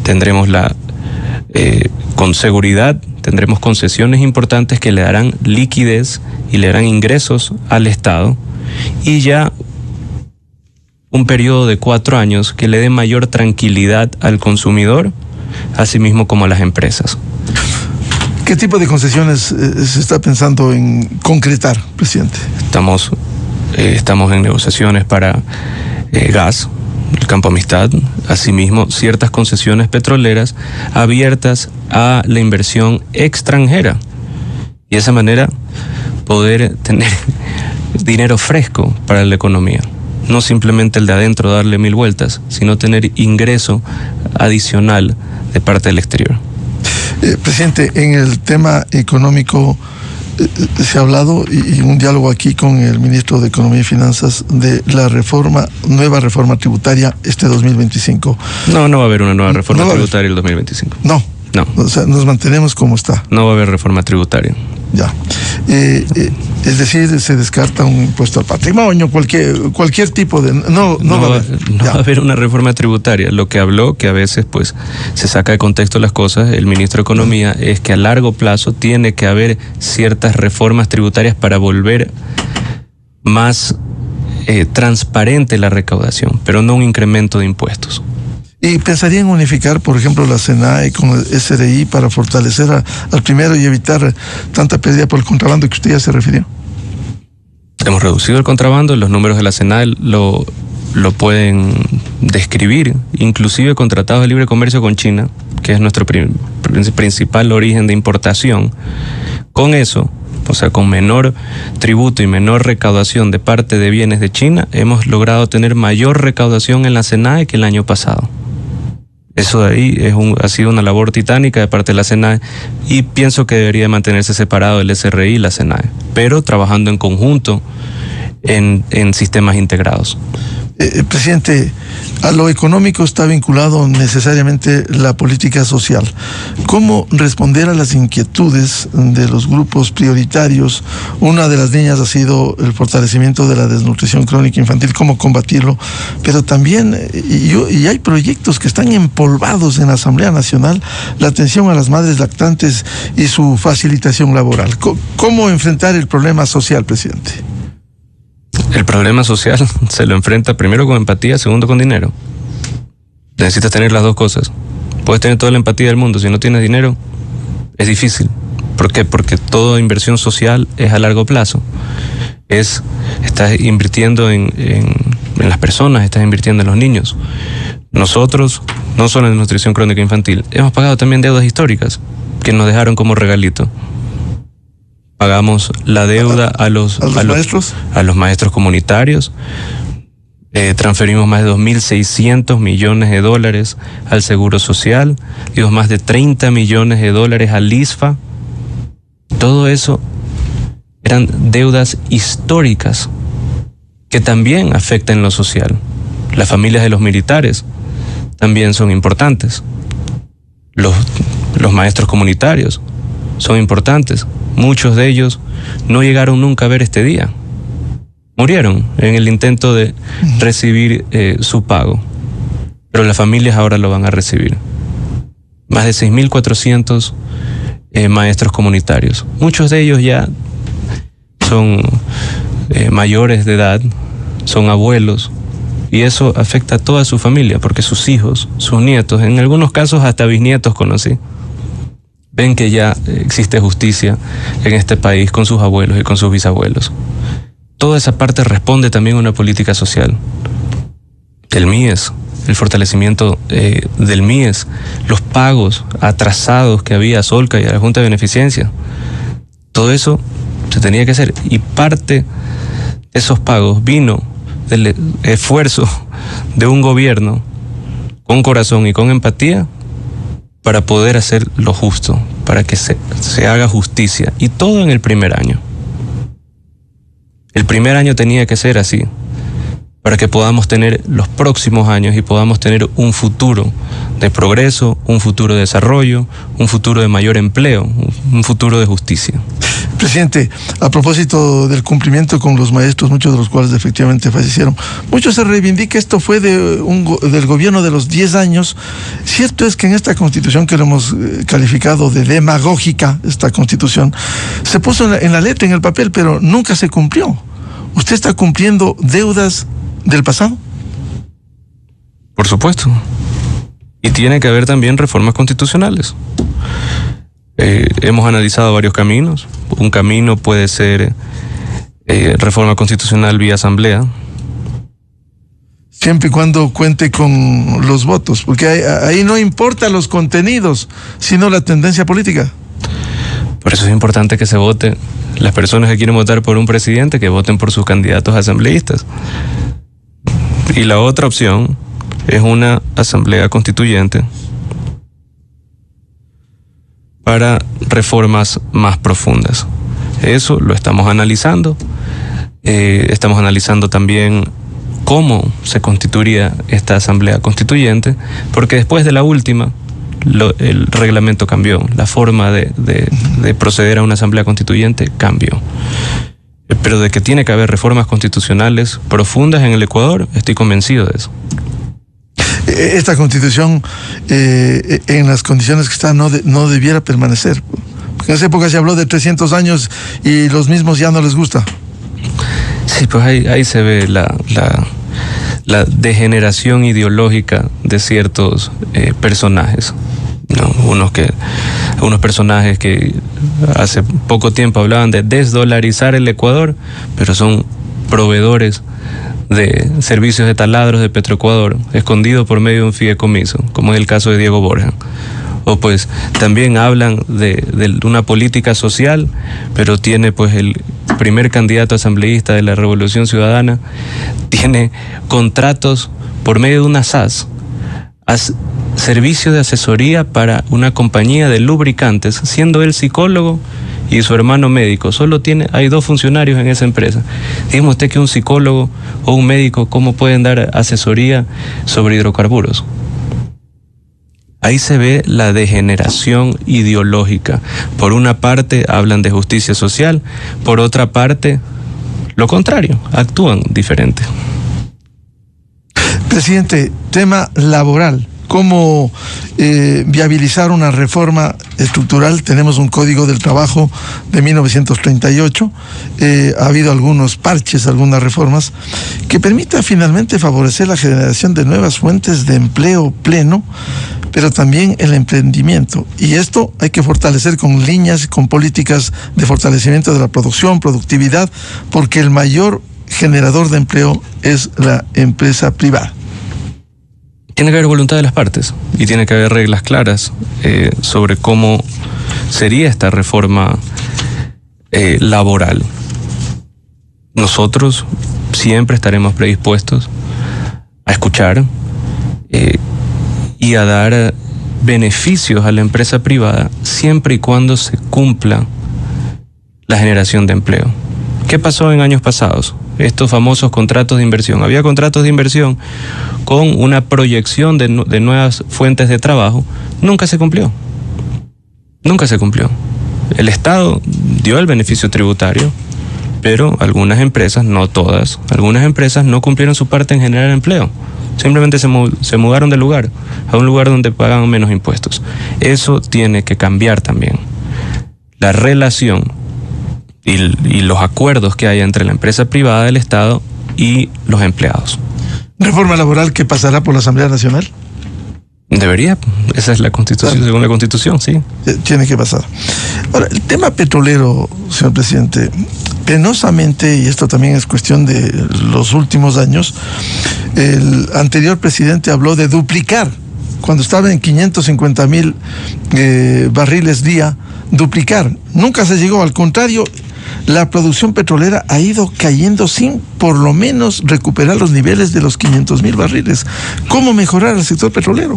tendremos con seguridad, tendremos concesiones importantes que le darán liquidez y le darán ingresos al Estado, y ya un periodo de 4 años que le dé mayor tranquilidad al consumidor, así mismo como a las empresas. ¿Qué tipo de concesiones se está pensando en concretar, presidente? Estamos en negociaciones para gas, el Campo Amistad, asimismo ciertas concesiones petroleras abiertas a la inversión extranjera, y de esa manera poder tener dinero fresco para la economía. No simplemente el de adentro darle 1000 vueltas, sino tener ingreso adicional de parte del exterior. Presidente, en el tema económico se ha hablado, y un diálogo aquí con el ministro de Economía y Finanzas, de la nueva reforma tributaria 2025. No va a haber una nueva reforma tributaria el 2025. No. O sea, nos mantenemos como está. No va a haber reforma tributaria. Ya. Es decir, se descarta un impuesto al patrimonio, cualquier tipo de... No va a haber una reforma tributaria. Lo que habló, que a veces pues se saca de contexto las cosas, el ministro de Economía, es que a largo plazo tiene que haber ciertas reformas tributarias para volver más transparente la recaudación, pero no un incremento de impuestos. ¿Y pensaría en unificar, por ejemplo, la SENAE con el SRI para fortalecer al primero y evitar tanta pérdida por el contrabando que usted ya se refirió? Hemos reducido el contrabando, los números de la SENAE lo pueden describir, inclusive con tratados de libre comercio con China, que es nuestro principal origen de importación. Con eso, o sea, con menor tributo y menor recaudación de parte de bienes de China, hemos logrado tener mayor recaudación en la SENAE que el año pasado. Eso de ahí ha sido una labor titánica de parte de la SENAE, y pienso que debería mantenerse separado el SRI y la SENAE, pero trabajando en conjunto en sistemas integrados. Presidente, a lo económico está vinculado necesariamente la política social. ¿Cómo responder a las inquietudes de los grupos prioritarios? Una de las líneas ha sido el fortalecimiento de la desnutrición crónica infantil, cómo combatirlo, pero también, y hay proyectos que están empolvados en la Asamblea Nacional, la atención a las madres lactantes y su facilitación laboral. ¿Cómo enfrentar el problema social, presidente? El problema social se lo enfrenta primero con empatía, segundo con dinero. Necesitas tener las dos cosas. Puedes tener toda la empatía del mundo, si no tienes dinero, es difícil. ¿Por qué? Porque toda inversión social es a largo plazo. Estás invirtiendo en las personas, estás invirtiendo en los niños. Nosotros, no solo en nutrición crónica infantil, hemos pagado también deudas históricas que nos dejaron como regalito. Pagamos la deuda a los maestros comunitarios, transferimos más de 2.600 millones de dólares al Seguro Social, dimos más de 30 millones de dólares al ISFA. Todo eso eran deudas históricas que también afectan lo social. Las familias de los militares también son importantes. Los maestros comunitarios son importantes. Muchos de ellos no llegaron nunca a ver este día. Murieron en el intento de recibir su pago. Pero las familias ahora lo van a recibir. Más de 6.400 maestros comunitarios. Muchos de ellos ya son mayores de edad, son abuelos, Y eso afecta a toda su familia, porque sus hijos, sus nietos, en algunos casos hasta bisnietos conocí, ven que ya existe justicia en este país con sus abuelos y con sus bisabuelos. Toda esa parte responde también a una política social. El MIES, el fortalecimiento del MIES, los pagos atrasados que había a Solca y a la Junta de Beneficencia, todo eso se tenía que hacer, y parte de esos pagos vino del esfuerzo de un gobierno con corazón y con empatía para poder hacer lo justo, para que se haga justicia, y todo en el primer año. El primer año tenía que ser así, para que podamos tener los próximos años y podamos tener un futuro de progreso, un futuro de desarrollo, un futuro de mayor empleo, un futuro de justicia. Presidente, a propósito del cumplimiento con los maestros, muchos de los cuales efectivamente fallecieron, mucho se reivindica esto fue del gobierno de los 10 años. Cierto es que en esta constitución, que lo hemos calificado de demagógica, esta constitución, se puso en la letra, en el papel, pero nunca se cumplió. ¿Usted está cumpliendo deudas del pasado? Por supuesto. Y tiene que haber también reformas constitucionales. Hemos analizado varios caminos. Un camino puede ser reforma constitucional vía asamblea. Siempre y cuando cuente con los votos, porque ahí no importa los contenidos, sino la tendencia política. Por eso es importante que se vote. Las personas que quieren votar por un presidente, que voten por sus candidatos asambleístas. Y la otra opción es una asamblea constituyente para reformas más profundas. Eso lo estamos analizando. Estamos analizando también cómo se constituiría esta asamblea constituyente, porque después de la última, el reglamento cambió, la forma de proceder a una asamblea constituyente cambió. Pero de que tiene que haber reformas constitucionales profundas en el Ecuador, estoy convencido de eso. Esta constitución, en las condiciones que está, no debiera permanecer. Porque en esa época se habló de 300 años y los mismos ya no les gusta. Sí, pues ahí se ve la degeneración ideológica de ciertos personajes. ¿No? Unos personajes que hace poco tiempo hablaban de desdolarizar el Ecuador, pero son proveedores de servicios de taladros de Petroecuador, escondidos por medio de un fideicomiso, como es el caso de Diego Borja. O pues también hablan de una política social, pero tiene pues el primer candidato asambleísta de la Revolución Ciudadana, tiene contratos por medio de una SAS, servicio de asesoría para una compañía de lubricantes, siendo él psicólogo y su hermano médico. Hay 2 funcionarios en esa empresa. Dígame usted que un psicólogo o un médico, ¿cómo pueden dar asesoría sobre hidrocarburos? Ahí se ve la degeneración ideológica. Por una parte hablan de justicia social, por otra parte lo contrario, actúan diferente. Presidente, tema laboral. ¿Cómo viabilizar una reforma estructural? Tenemos un Código del Trabajo de 1938. Ha habido algunos parches, algunas reformas que permita finalmente favorecer la generación de nuevas fuentes de empleo pleno, pero también el emprendimiento. Y esto hay que fortalecer con líneas, con políticas de fortalecimiento de la producción, productividad, porque el mayor generador de empleo es la empresa privada. Tiene que haber voluntad de las partes y tiene que haber reglas claras sobre cómo sería esta reforma laboral. Nosotros siempre estaremos predispuestos a escuchar y a dar beneficios a la empresa privada siempre y cuando se cumpla la generación de empleo. ¿Qué pasó en años pasados? Estos famosos contratos de inversión. Había contratos de inversión con una proyección de nuevas fuentes de trabajo. Nunca se cumplió. Nunca se cumplió. El Estado dio el beneficio tributario, pero algunas empresas, no todas, algunas empresas no cumplieron su parte en generar empleo. Simplemente se mudaron de lugar a un lugar donde pagan menos impuestos. Eso tiene que cambiar también. La relación y los acuerdos que hay entre la empresa privada del Estado y los empleados. ¿Reforma laboral que pasará por la Asamblea Nacional? Debería, esa es la Constitución, claro. Según la Constitución, sí. Tiene que pasar. Ahora, el tema petrolero, señor presidente, penosamente, y esto también es cuestión de los últimos años, el anterior presidente habló de duplicar, cuando estaba en 550,000 barriles día, duplicar. Nunca se llegó, al contrario, la producción petrolera ha ido cayendo sin por lo menos recuperar los niveles de los 500,000 barriles. ¿Cómo mejorar el sector petrolero?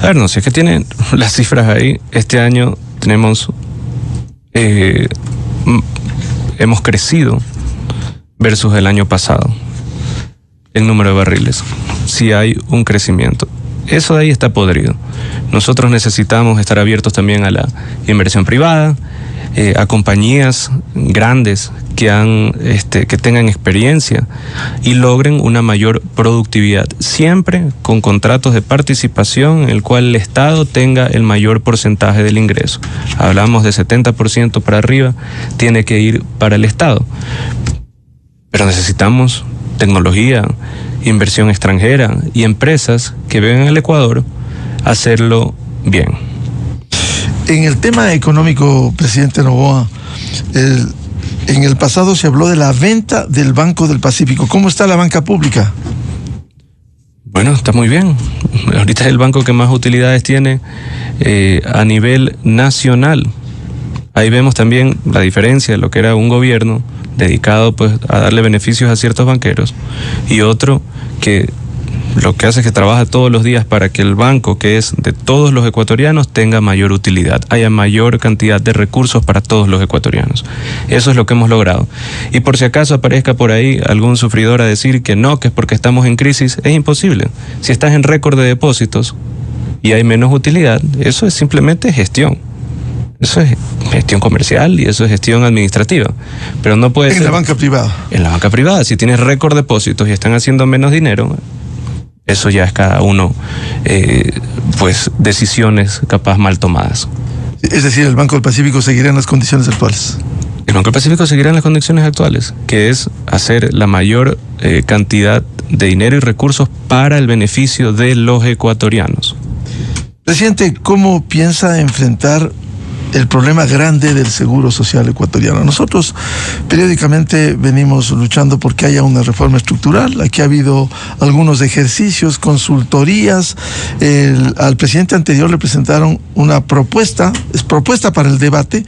A ver, no, si es que tienen las cifras ahí, este año tenemos, hemos crecido versus el año pasado el número de barriles. Sí hay un crecimiento. Eso de ahí está podrido. Nosotros necesitamos estar abiertos también a la inversión privada, a compañías grandes que tengan experiencia y logren una mayor productividad, siempre con contratos de participación en el cual el Estado tenga el mayor porcentaje del ingreso. Hablamos de 70% para arriba, tiene que ir para el Estado. Pero necesitamos tecnología, inversión extranjera y empresas que vengan al Ecuador a hacerlo bien. En el tema económico, presidente Noboa, en el pasado se habló de la venta del Banco del Pacífico. ¿Cómo está la banca pública? Bueno, está muy bien. Ahorita es el banco que más utilidades tiene a nivel nacional. Ahí vemos también la diferencia de lo que era un gobierno dedicado pues a darle beneficios a ciertos banqueros y otro que lo que hace es que trabaja todos los días para que el banco, que es de todos los ecuatorianos, tenga mayor utilidad, haya mayor cantidad de recursos para todos los ecuatorianos. Eso es lo que hemos logrado. Y por si acaso aparezca por ahí algún sufridor a decir que no, que es porque estamos en crisis, es imposible. Si estás en récord de depósitos y hay menos utilidad, eso es simplemente gestión. Eso es gestión comercial y eso es gestión administrativa. Pero no puede ser... En la banca privada. En la banca privada, si tienes récord de depósitos y están haciendo menos dinero... Eso ya es cada uno, pues, decisiones capaz mal tomadas. Es decir, el Banco del Pacífico seguirá en las condiciones actuales. El Banco del Pacífico seguirá en las condiciones actuales, que es hacer la mayor cantidad de dinero y recursos para el beneficio de los ecuatorianos. Presidente, ¿cómo piensa enfrentar el problema grande del seguro social ecuatoriano? Nosotros periódicamente venimos luchando porque haya una reforma estructural. Aquí ha habido algunos ejercicios, consultorías. Al presidente anterior le presentaron una propuesta para el debate,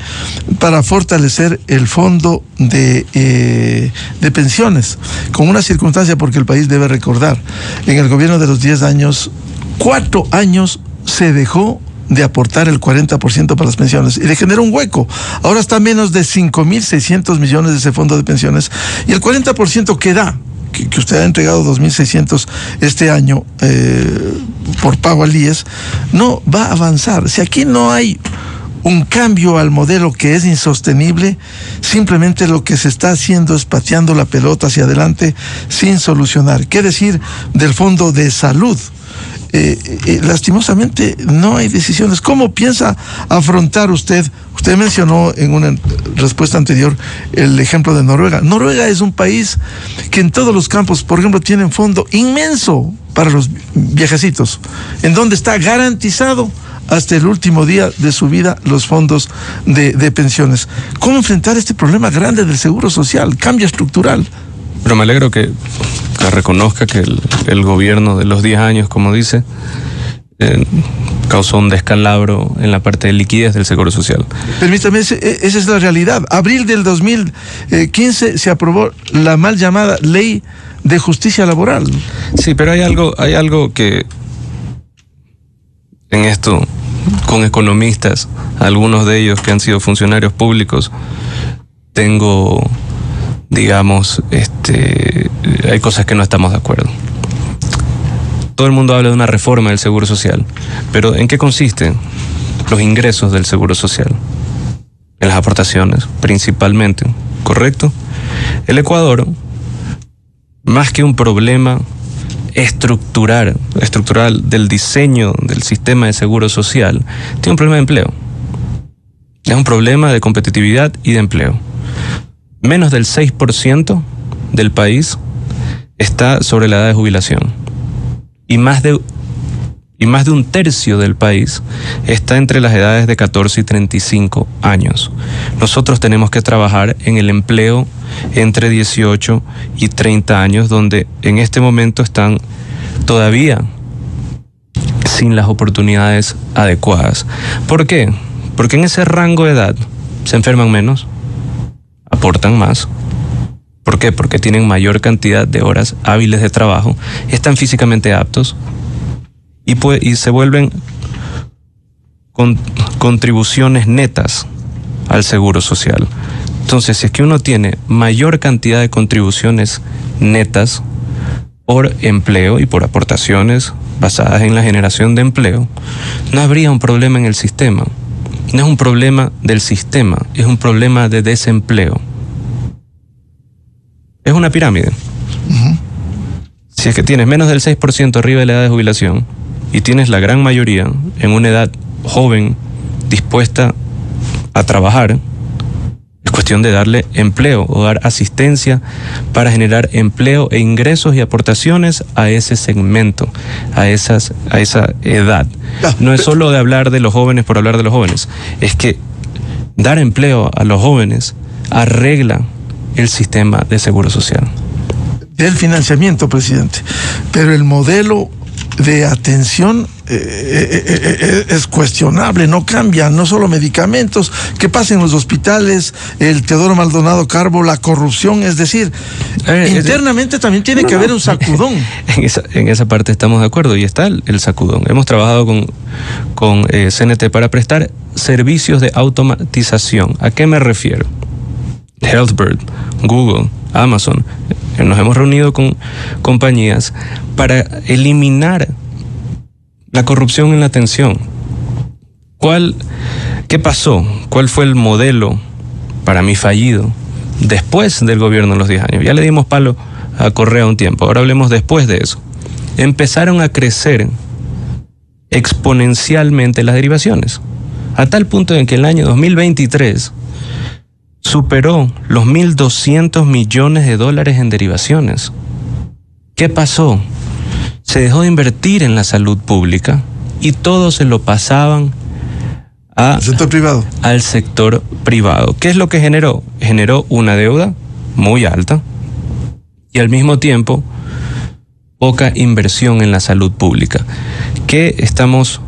para fortalecer el fondo de pensiones, con una circunstancia, porque el país debe recordar, en el gobierno de los 10 años, 4 años se dejó de aportar el 40% para las pensiones y le generó un hueco. Ahora está menos de 5.600 millones de ese fondo de pensiones y el 40% que da, que usted ha entregado 2.600 este año por pago al IES, no va a avanzar. Si aquí no hay un cambio al modelo que es insostenible, simplemente lo que se está haciendo es pateando la pelota hacia adelante sin solucionar. ¿Qué decir del fondo de salud? Lastimosamente no hay decisiones. ¿Cómo piensa afrontar usted? Usted mencionó en una respuesta anterior el ejemplo de Noruega. Noruega es un país que en todos los campos, por ejemplo, tiene un fondo inmenso para los viejecitos, en donde está garantizado hasta el último día de su vida los fondos de pensiones. ¿Cómo enfrentar este problema grande del seguro social? Cambio estructural. Pero me alegro que reconozca que el gobierno de los 10 años, como dice, causó un descalabro en la parte de liquidez del Seguro Social. Permítame, esa es la realidad. Abril del 2015 se aprobó la mal llamada Ley de Justicia Laboral. Sí, pero hay algo que en esto, con economistas, algunos de ellos que han sido funcionarios públicos, tengo... digamos, hay cosas que no estamos de acuerdo. Todo el mundo habla de una reforma del Seguro Social, pero ¿en qué consisten los ingresos del Seguro Social? En las aportaciones, principalmente, ¿correcto? El Ecuador, más que un problema estructural del diseño del sistema de Seguro Social, tiene un problema de empleo. Es un problema de competitividad y de empleo. Menos del 6% del país está sobre la edad de jubilación. y más de un tercio del país está entre las edades de 14 y 35 años. Nosotros tenemos que trabajar en el empleo entre 18 y 30 años, donde en este momento están todavía sin las oportunidades adecuadas. ¿Por qué? Porque en ese rango de edad se enferman menos, aportan más. ¿Por qué? Porque tienen mayor cantidad de horas hábiles de trabajo, están físicamente aptos y se vuelven con contribuciones netas al seguro social. Entonces, si es que uno tiene mayor cantidad de contribuciones netas por empleo y por aportaciones basadas en la generación de empleo, no habría un problema en el sistema. No es un problema del sistema, es un problema de desempleo. Es una pirámide. Uh-huh. Si es que tienes menos del 6% arriba de la edad de jubilación y tienes la gran mayoría en una edad joven dispuesta a trabajar, es cuestión de darle empleo o dar asistencia para generar empleo e ingresos y aportaciones a ese segmento, a esa edad. No es solo de hablar de los jóvenes por hablar de los jóvenes, es que dar empleo a los jóvenes arregla el sistema de seguro social. Del financiamiento, presidente, pero el modelo de atención es cuestionable, no cambia, no solo medicamentos, ¿qué pasa en los hospitales? El Teodoro Maldonado Carbo, la corrupción, es decir, internamente también tiene que haber un sacudón. En esa parte estamos de acuerdo y está el sacudón. Hemos trabajado con CNT para prestar servicios de automatización. ¿A qué me refiero? HealthBird, Google, Amazon, nos hemos reunido con compañías para eliminar la corrupción en la atención. ¿Qué pasó? ¿Cuál fue el modelo, para mí fallido, después del gobierno de los 10 años? Ya le dimos palo a Correa un tiempo, ahora hablemos después de eso. Empezaron a crecer exponencialmente las derivaciones, a tal punto en que el año 2023 superó los $1.200 millones en derivaciones. ¿Qué pasó? Se dejó de invertir en la salud pública y todo se lo pasaban al sector privado. Al sector privado. ¿Qué es lo que generó? Generó una deuda muy alta y al mismo tiempo poca inversión en la salud pública. ¿Qué estamos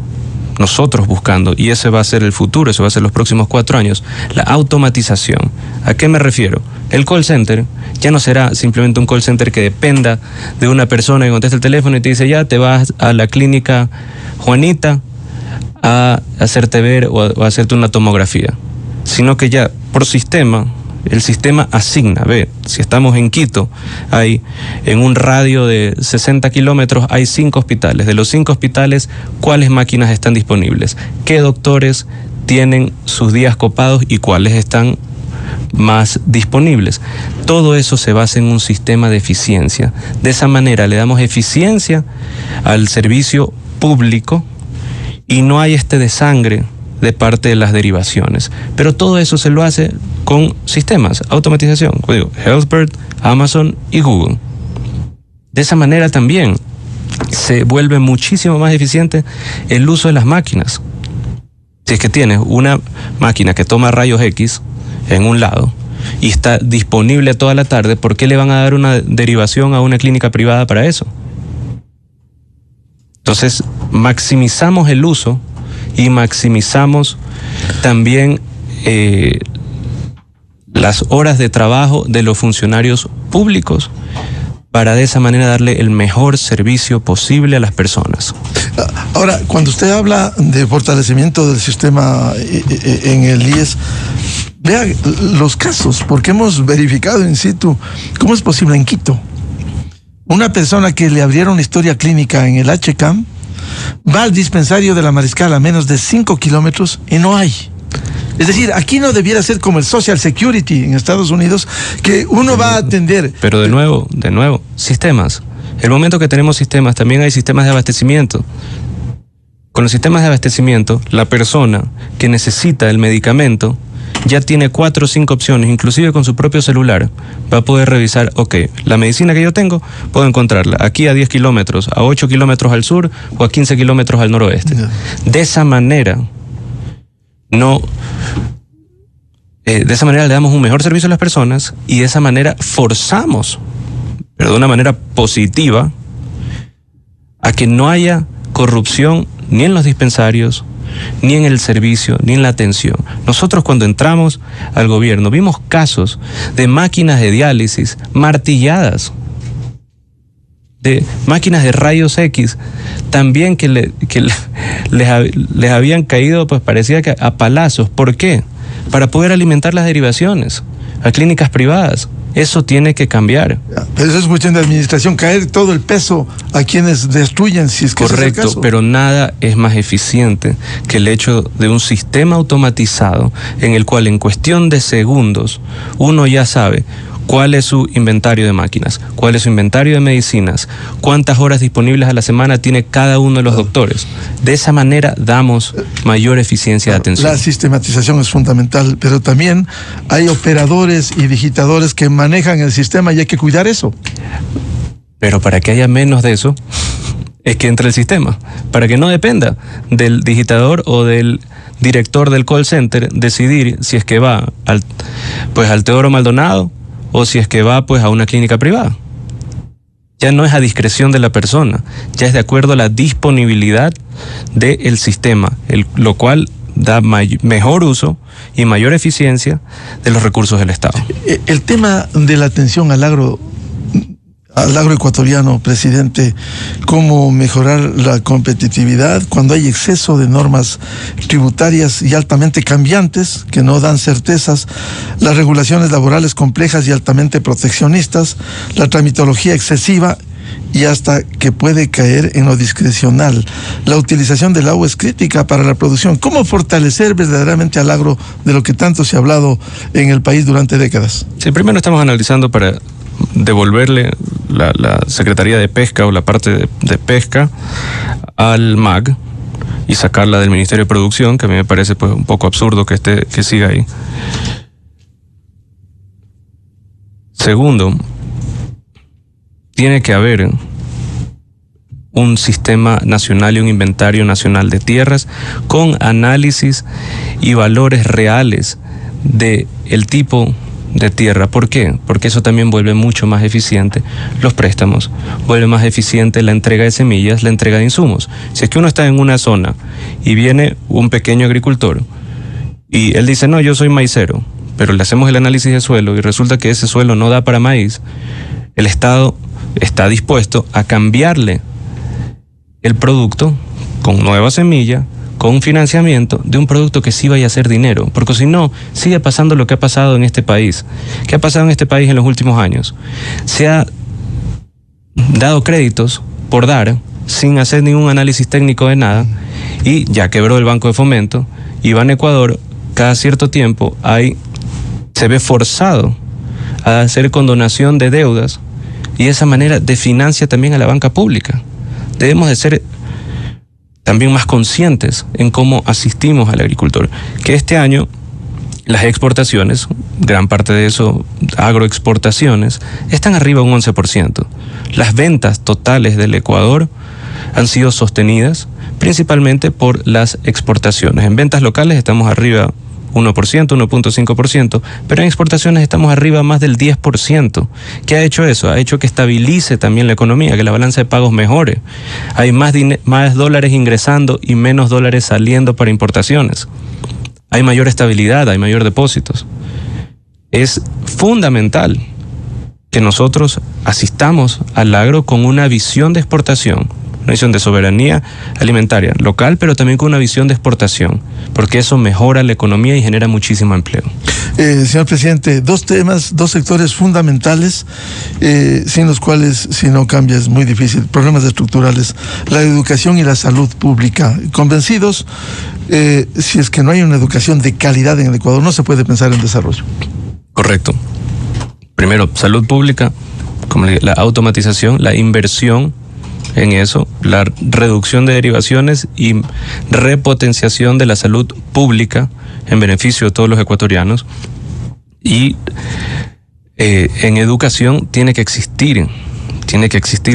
nosotros buscando? Y ese va a ser el futuro, eso va a ser los próximos 4 años, la automatización. ¿A qué me refiero? El call center ya no será simplemente un call center que dependa de una persona que contesta el teléfono y te dice, ya te vas a la clínica Juanita a hacerte ver o a hacerte una tomografía, sino que ya por sistema, el sistema asigna, si estamos en Quito, hay en un radio de 60 kilómetros, hay 5 hospitales. De los 5 hospitales, ¿cuáles máquinas están disponibles? ¿Qué doctores tienen sus días copados y cuáles están más disponibles? Todo eso se basa en un sistema de eficiencia. De esa manera le damos eficiencia al servicio público y no hay desangre de parte de las derivaciones. Pero todo eso se lo hace con sistemas, automatización, como digo, HealthBird, Amazon y Google. De esa manera también se vuelve muchísimo más eficiente el uso de las máquinas. Si es que tienes una máquina que toma rayos X en un lado y está disponible toda la tarde, ¿por qué le van a dar una derivación a una clínica privada para eso? Entonces, maximizamos el uso y maximizamos también las horas de trabajo de los funcionarios públicos para de esa manera darle el mejor servicio posible a las personas. Ahora, cuando usted habla de fortalecimiento del sistema en el IES, vea los casos, porque hemos verificado in situ cómo es posible en Quito. Una persona que le abrieron historia clínica en el HCAM va al dispensario de la Mariscal a menos de 5 kilómetros y no hay. Es decir, aquí no debiera ser como el Social Security en Estados Unidos, que uno va a atender. Pero de nuevo, sistemas. El momento que tenemos sistemas, también hay sistemas de abastecimiento. Con los sistemas de abastecimiento, la persona que necesita el medicamento ya tiene 4 o 5 opciones, inclusive con su propio celular, va a poder revisar, ok, la medicina que yo tengo, puedo encontrarla aquí a 10 kilómetros, a 8 kilómetros al sur o a 15 kilómetros al noroeste. De esa manera, de esa manera le damos un mejor servicio a las personas y de esa manera forzamos, pero de una manera positiva, a que no haya corrupción ni en los dispensarios, ni en el servicio, ni en la atención. Nosotros cuando entramos al gobierno vimos casos de máquinas de diálisis martilladas, de máquinas de rayos X, también que les habían caído, pues parecía que a palazos. ¿Por qué? Para poder alimentar las derivaciones a clínicas privadas. Eso tiene que cambiar. Pero eso es cuestión de administración, caer todo el peso a quienes destruyen, si es que correcto, ese es el caso. Pero nada es más eficiente que el hecho de un sistema automatizado en el cual en cuestión de segundos uno ya sabe cuál es su inventario de máquinas, cuál es su inventario de medicinas, cuántas horas disponibles a la semana tiene cada uno de los doctores. De esa manera damos mayor eficiencia de atención. La sistematización es fundamental, pero también hay operadores y digitadores que manejan el sistema y hay que cuidar eso. Pero para que haya menos de eso, es que entre el sistema, para que no dependa del digitador o del director del call center decidir si es que va al Teodoro Maldonado o si es que va pues a una clínica privada. Ya no es a discreción de la persona, ya es de acuerdo a la disponibilidad del sistema, lo cual da mejor uso y mayor eficiencia de los recursos del Estado. El tema de la atención al agro ecuatoriano, presidente, cómo mejorar la competitividad cuando hay exceso de normas tributarias y altamente cambiantes que no dan certezas, las regulaciones laborales complejas y altamente proteccionistas, la tramitología excesiva y hasta que puede caer en lo discrecional. La utilización del agua es crítica para la producción. ¿Cómo fortalecer verdaderamente al agro de lo que tanto se ha hablado en el país durante décadas? Sí, primero estamos analizando para devolverle la Secretaría de Pesca o la parte de pesca al MAG y sacarla del Ministerio de Producción, que a mí me parece pues un poco absurdo que siga ahí. Segundo, tiene que haber un sistema nacional y un inventario nacional de tierras con análisis y valores reales de el tipo de tierra. ¿Por qué? Porque eso también vuelve mucho más eficiente los préstamos, vuelve más eficiente la entrega de semillas, la entrega de insumos. Si es que uno está en una zona y viene un pequeño agricultor y él dice, no, yo soy maicero, pero le hacemos el análisis de suelo y resulta que ese suelo no da para maíz, el Estado está dispuesto a cambiarle el producto con nueva semilla, con financiamiento de un producto que sí vaya a hacer dinero, porque si no, sigue pasando lo que ha pasado en este país. ¿Qué ha pasado en este país en los últimos años? Se ha dado créditos por dar, sin hacer ningún análisis técnico de nada, y ya quebró el Banco de Fomento, y Banecuador, cada cierto tiempo, se ve forzado a hacer condonación de deudas, y de esa manera desfinancia también a la banca pública. Debemos de ser también más conscientes en cómo asistimos al agricultor. Que este año las exportaciones, gran parte de eso, agroexportaciones, están arriba un 11%. Las ventas totales del Ecuador han sido sostenidas principalmente por las exportaciones. En ventas locales estamos arriba 1%, 1.5%, pero en exportaciones estamos arriba más del 10%. ¿Qué ha hecho eso? Ha hecho que estabilice también la economía, que la balanza de pagos mejore. Hay más dólares ingresando y menos dólares saliendo para importaciones. Hay mayor estabilidad, hay mayor depósitos. Es fundamental que nosotros asistamos al agro con una visión de exportación, una visión de soberanía alimentaria local, pero también con una visión de exportación, porque eso mejora la economía y genera muchísimo empleo. Señor presidente, dos sectores fundamentales, sin los cuales, si no cambia, es muy difícil. Problemas estructurales, la educación y la salud pública. Convencidos, si es que no hay una educación de calidad en el Ecuador, no se puede pensar en desarrollo. Correcto. Primero, salud pública, como la automatización, la inversión en eso, la reducción de derivaciones y repotenciación de la salud pública en beneficio de todos los ecuatorianos. Y en educación tiene que existir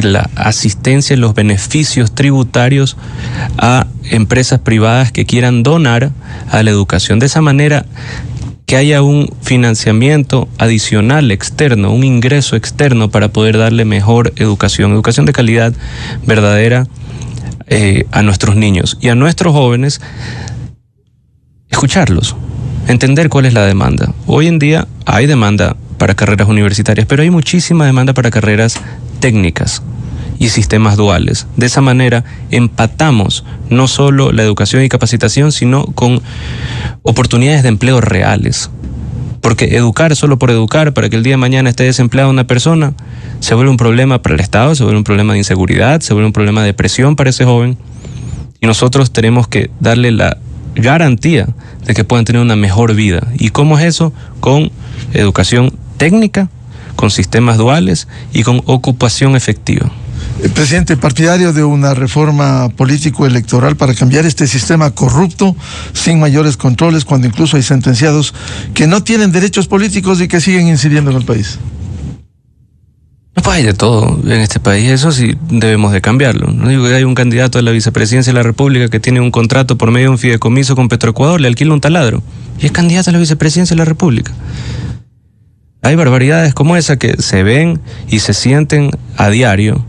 la asistencia y los beneficios tributarios a empresas privadas que quieran donar a la educación. De esa manera, que haya un financiamiento adicional externo, un ingreso externo para poder darle mejor educación de calidad verdadera a nuestros niños y a nuestros jóvenes. Escucharlos, entender cuál es la demanda. Hoy en día hay demanda para carreras universitarias, pero hay muchísima demanda para carreras técnicas y sistemas duales. De esa manera empatamos no solo la educación y capacitación, sino con oportunidades de empleo reales. Porque educar solo por educar, para que el día de mañana esté desempleada una persona, se vuelve un problema para el Estado, se vuelve un problema de inseguridad, se vuelve un problema de depresión para ese joven. Y nosotros tenemos que darle la garantía de que puedan tener una mejor vida. ¿Y cómo es eso? Con educación técnica, con sistemas duales y con ocupación efectiva. Presidente, partidario de una reforma político-electoral para cambiar este sistema corrupto, sin mayores controles, cuando incluso hay sentenciados que no tienen derechos políticos y que siguen incidiendo en el país. No, pues hay de todo en este país, eso sí debemos de cambiarlo. No digo que hay un candidato a la vicepresidencia de la República que tiene un contrato por medio de un fideicomiso con Petroecuador, le alquila un taladro y es candidato a la vicepresidencia de la República. Hay barbaridades como esa que se ven y se sienten a diario,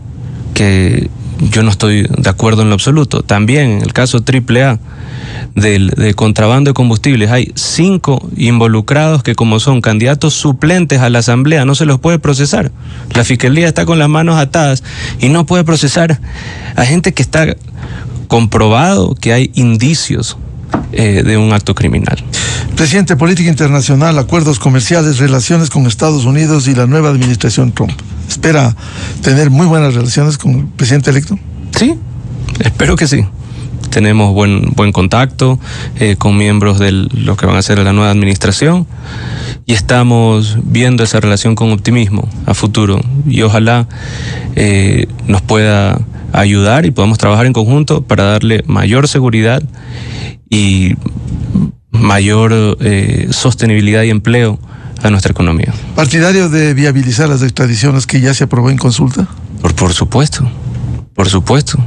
que yo no estoy de acuerdo en lo absoluto. También en el caso AAA de contrabando de combustibles, hay 5 involucrados que, como son candidatos suplentes a la asamblea, no se los puede procesar. La fiscalía está con las manos atadas y no puede procesar a gente que está comprobado que hay indicios de un acto criminal. Presidente, política internacional, acuerdos comerciales, relaciones con Estados Unidos y la nueva administración Trump. ¿Espera tener muy buenas relaciones con el presidente electo? Sí, espero que sí. Tenemos buen contacto con miembros de lo que van a ser la nueva administración y estamos viendo esa relación con optimismo a futuro. Y ojalá nos pueda ayudar y podamos trabajar en conjunto para darle mayor seguridad y mayor sostenibilidad y empleo a nuestra economía. ¿Partidario de viabilizar las extradiciones que ya se aprobó en consulta? Por supuesto, por supuesto.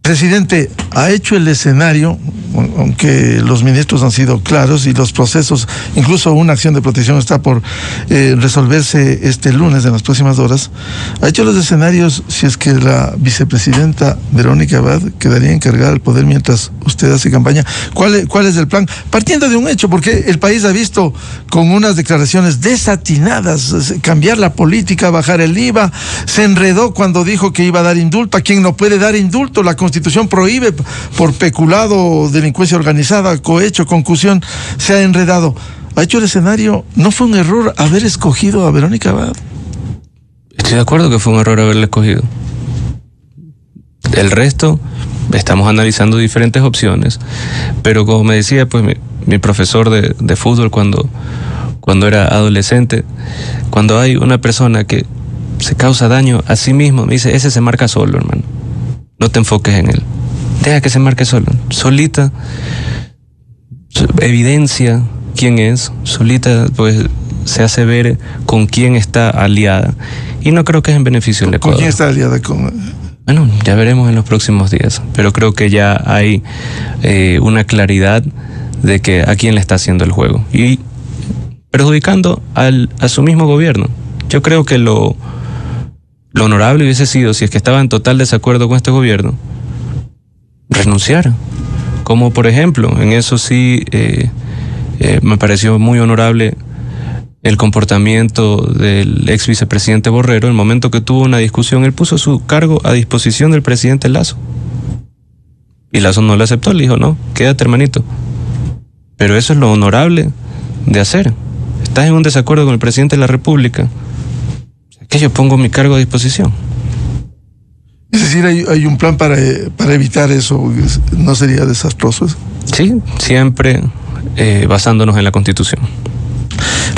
Presidente, ha hecho el escenario, aunque los ministros han sido claros y los procesos, incluso una acción de protección está por resolverse este lunes en las próximas horas, ha hecho los escenarios si es que la vicepresidenta Verónica Abad quedaría encargada del poder mientras usted hace campaña. ¿Cuál es el plan? Partiendo de un hecho, porque el país ha visto con unas declaraciones desatinadas cambiar la política, bajar el IVA, se enredó cuando dijo que iba a dar indulto a quien no puede dar indulto. La Constitución prohíbe por peculado, delincuencia organizada, cohecho, concusión, se ha enredado. Ha hecho el escenario. ¿No fue un error haber escogido a Verónica Abad? Estoy de acuerdo que fue un error haberla escogido. El resto, estamos analizando diferentes opciones, pero como me decía pues mi profesor de fútbol cuando era adolescente, cuando hay una persona que se causa daño a sí mismo, me dice, ese se marca solo, hermano. No te enfoques en él. Deja que se marque solo. Solita evidencia quién es. Solita pues se hace ver con quién está aliada. Y no creo que es en beneficio del Ecuador. ¿Con quién está aliada? Bueno, ya veremos en los próximos días. Pero creo que ya hay una claridad de que a quién le está haciendo el juego. Y perjudicando a su mismo gobierno. Yo creo que lo honorable hubiese sido, si es que estaba en total desacuerdo con este gobierno, renunciar. Como por ejemplo, en eso sí me pareció muy honorable el comportamiento del ex vicepresidente Borrero. En el momento que tuvo una discusión, él puso su cargo a disposición del presidente Lasso. Y Lasso no lo aceptó, le dijo, no, quédate, hermanito. Pero eso es lo honorable de hacer. Estás en un desacuerdo con el presidente de la República, que yo pongo mi cargo a disposición. Es decir, hay un plan para evitar eso. ¿No sería desastroso eso? Sí, siempre basándonos en la Constitución.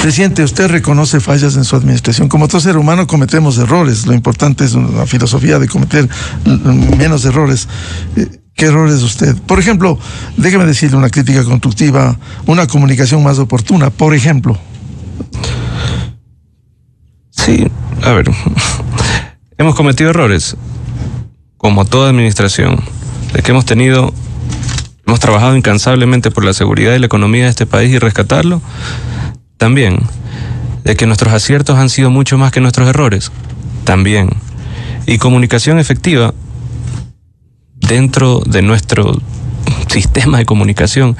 Presidente, usted reconoce fallas en su administración. Como todo ser humano cometemos errores. Lo importante es una filosofía de cometer menos errores. ¿Qué errores usted? Por ejemplo, déjeme decirle una crítica constructiva, una comunicación más oportuna, por ejemplo. Sí, a ver, hemos cometido errores, como toda administración, de que hemos trabajado incansablemente por la seguridad y la economía de este país y rescatarlo, también, de que nuestros aciertos han sido mucho más que nuestros errores, también, y comunicación efectiva dentro de nuestro sistema de comunicación.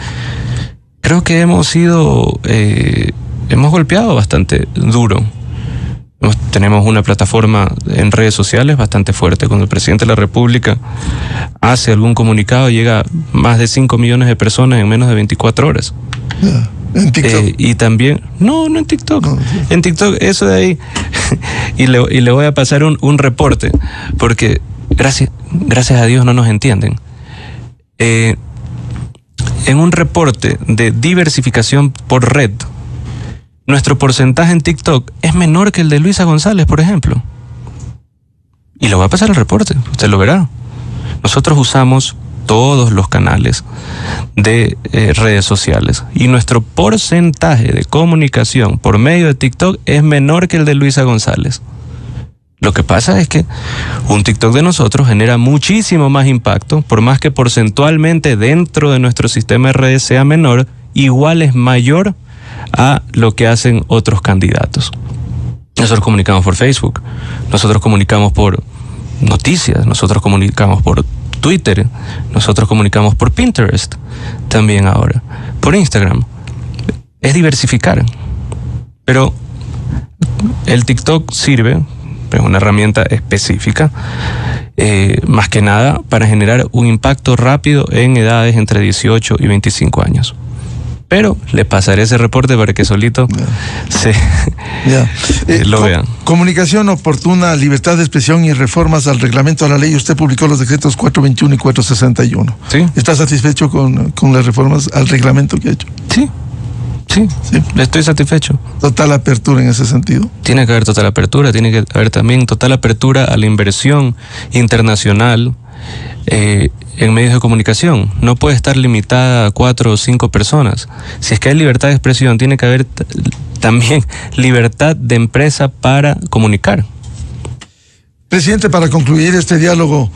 Creo que hemos golpeado bastante duro. Tenemos una plataforma en redes sociales bastante fuerte. Cuando el presidente de la República hace algún comunicado, llega a más de 5 millones de personas en menos de 24 horas. ¿En TikTok? Y también, no en TikTok. No, sí. En TikTok, eso de ahí. y le voy a pasar un reporte, porque gracias a Dios no nos entienden. En un reporte de diversificación por red, nuestro porcentaje en TikTok es menor que el de Luisa González, por ejemplo. Y le voy a pasar el reporte, usted lo verá. Nosotros usamos todos los canales de redes sociales y nuestro porcentaje de comunicación por medio de TikTok es menor que el de Luisa González. Lo que pasa es que un TikTok de nosotros genera muchísimo más impacto, por más que porcentualmente dentro de nuestro sistema de redes sea menor, igual es mayor a lo que hacen otros candidatos. Nosotros comunicamos por Facebook, nosotros comunicamos por noticias, nosotros comunicamos por Twitter, nosotros comunicamos por Pinterest, también ahora, por Instagram. Es diversificar. Pero el TikTok sirve, es una herramienta específica, más que nada para generar un impacto rápido en edades entre 18 y 25 años. Pero le pasaré ese reporte para que solito lo vean. Comunicación oportuna, libertad de expresión y reformas al reglamento a la ley. Usted publicó los decretos 421 y 461. ¿Sí? ¿Está satisfecho con las reformas al reglamento que ha hecho? Sí, estoy satisfecho. ¿Total apertura en ese sentido? Tiene que haber total apertura, tiene que haber también total apertura a la inversión internacional en medios de comunicación. No puede estar limitada a 4 o 5 personas. Si es que hay libertad de expresión, tiene que haber también libertad de empresa para comunicar. Presidente, para concluir este diálogo,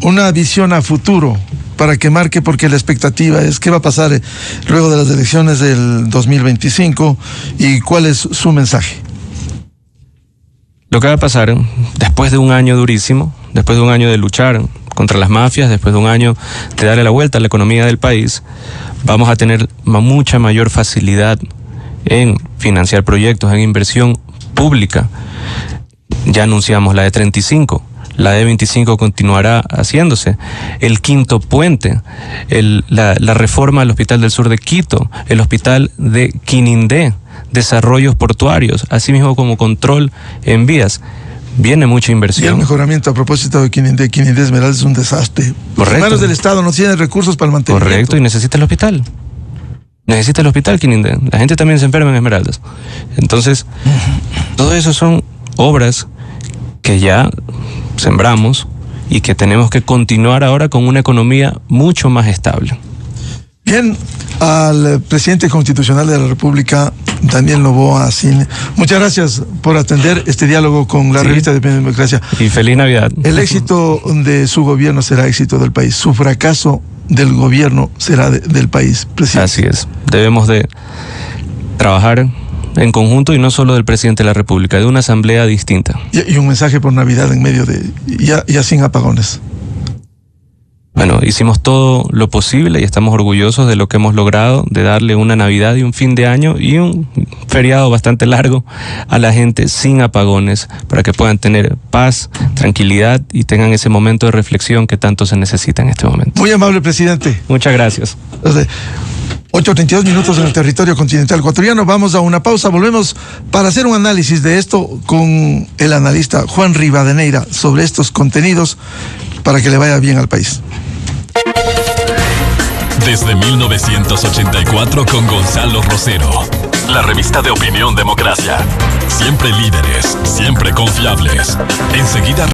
una visión a futuro para que marque, porque la expectativa es qué va a pasar luego de las elecciones del 2025 y cuál es su mensaje. Lo que va a pasar después de un año durísimo, después de un año de luchar contra las mafias, después de un año de darle la vuelta a la economía del país, vamos a tener mucha mayor facilidad en financiar proyectos, en inversión pública. Ya anunciamos la E35, la E25 continuará haciéndose, el quinto puente, la reforma del Hospital del Sur de Quito, el Hospital de Quinindé, desarrollos portuarios, así mismo como control en vías. Viene mucha inversión. Y el mejoramiento a propósito de Quinindé Esmeralda es un desastre. Correcto. Los funcionarios del Estado no tienen recursos para el mantenimiento. Correcto, y necesita el hospital. Necesita el hospital Quinindé. La gente también se enferma en Esmeraldas. Entonces, todo eso son obras que ya sembramos y que tenemos que continuar ahora con una economía mucho más estable. Bien, al presidente constitucional de la República, Daniel Noboa Cine, muchas gracias por atender este diálogo con la revista de Democracia. Y feliz Navidad. El éxito de su gobierno será éxito del país. Su fracaso del gobierno será del país, presidente. Así es. Debemos de trabajar en conjunto y no solo del presidente de la República, de una asamblea distinta. Y un mensaje por Navidad en medio de ya sin apagones. Bueno, hicimos todo lo posible y estamos orgullosos de lo que hemos logrado, de darle una Navidad y un fin de año y un feriado bastante largo a la gente sin apagones, para que puedan tener paz, tranquilidad y tengan ese momento de reflexión que tanto se necesita en este momento. Muy amable, presidente. Muchas gracias. 8:32 minutos en el territorio continental ecuatoriano. Vamos a una pausa, volvemos para hacer un análisis de esto con el analista Juan Rivadeneira sobre estos contenidos para que le vaya bien al país. Desde 1984 con Gonzalo Rosero. la revista de Opinión Democracia. Siempre líderes, siempre confiables. Enseguida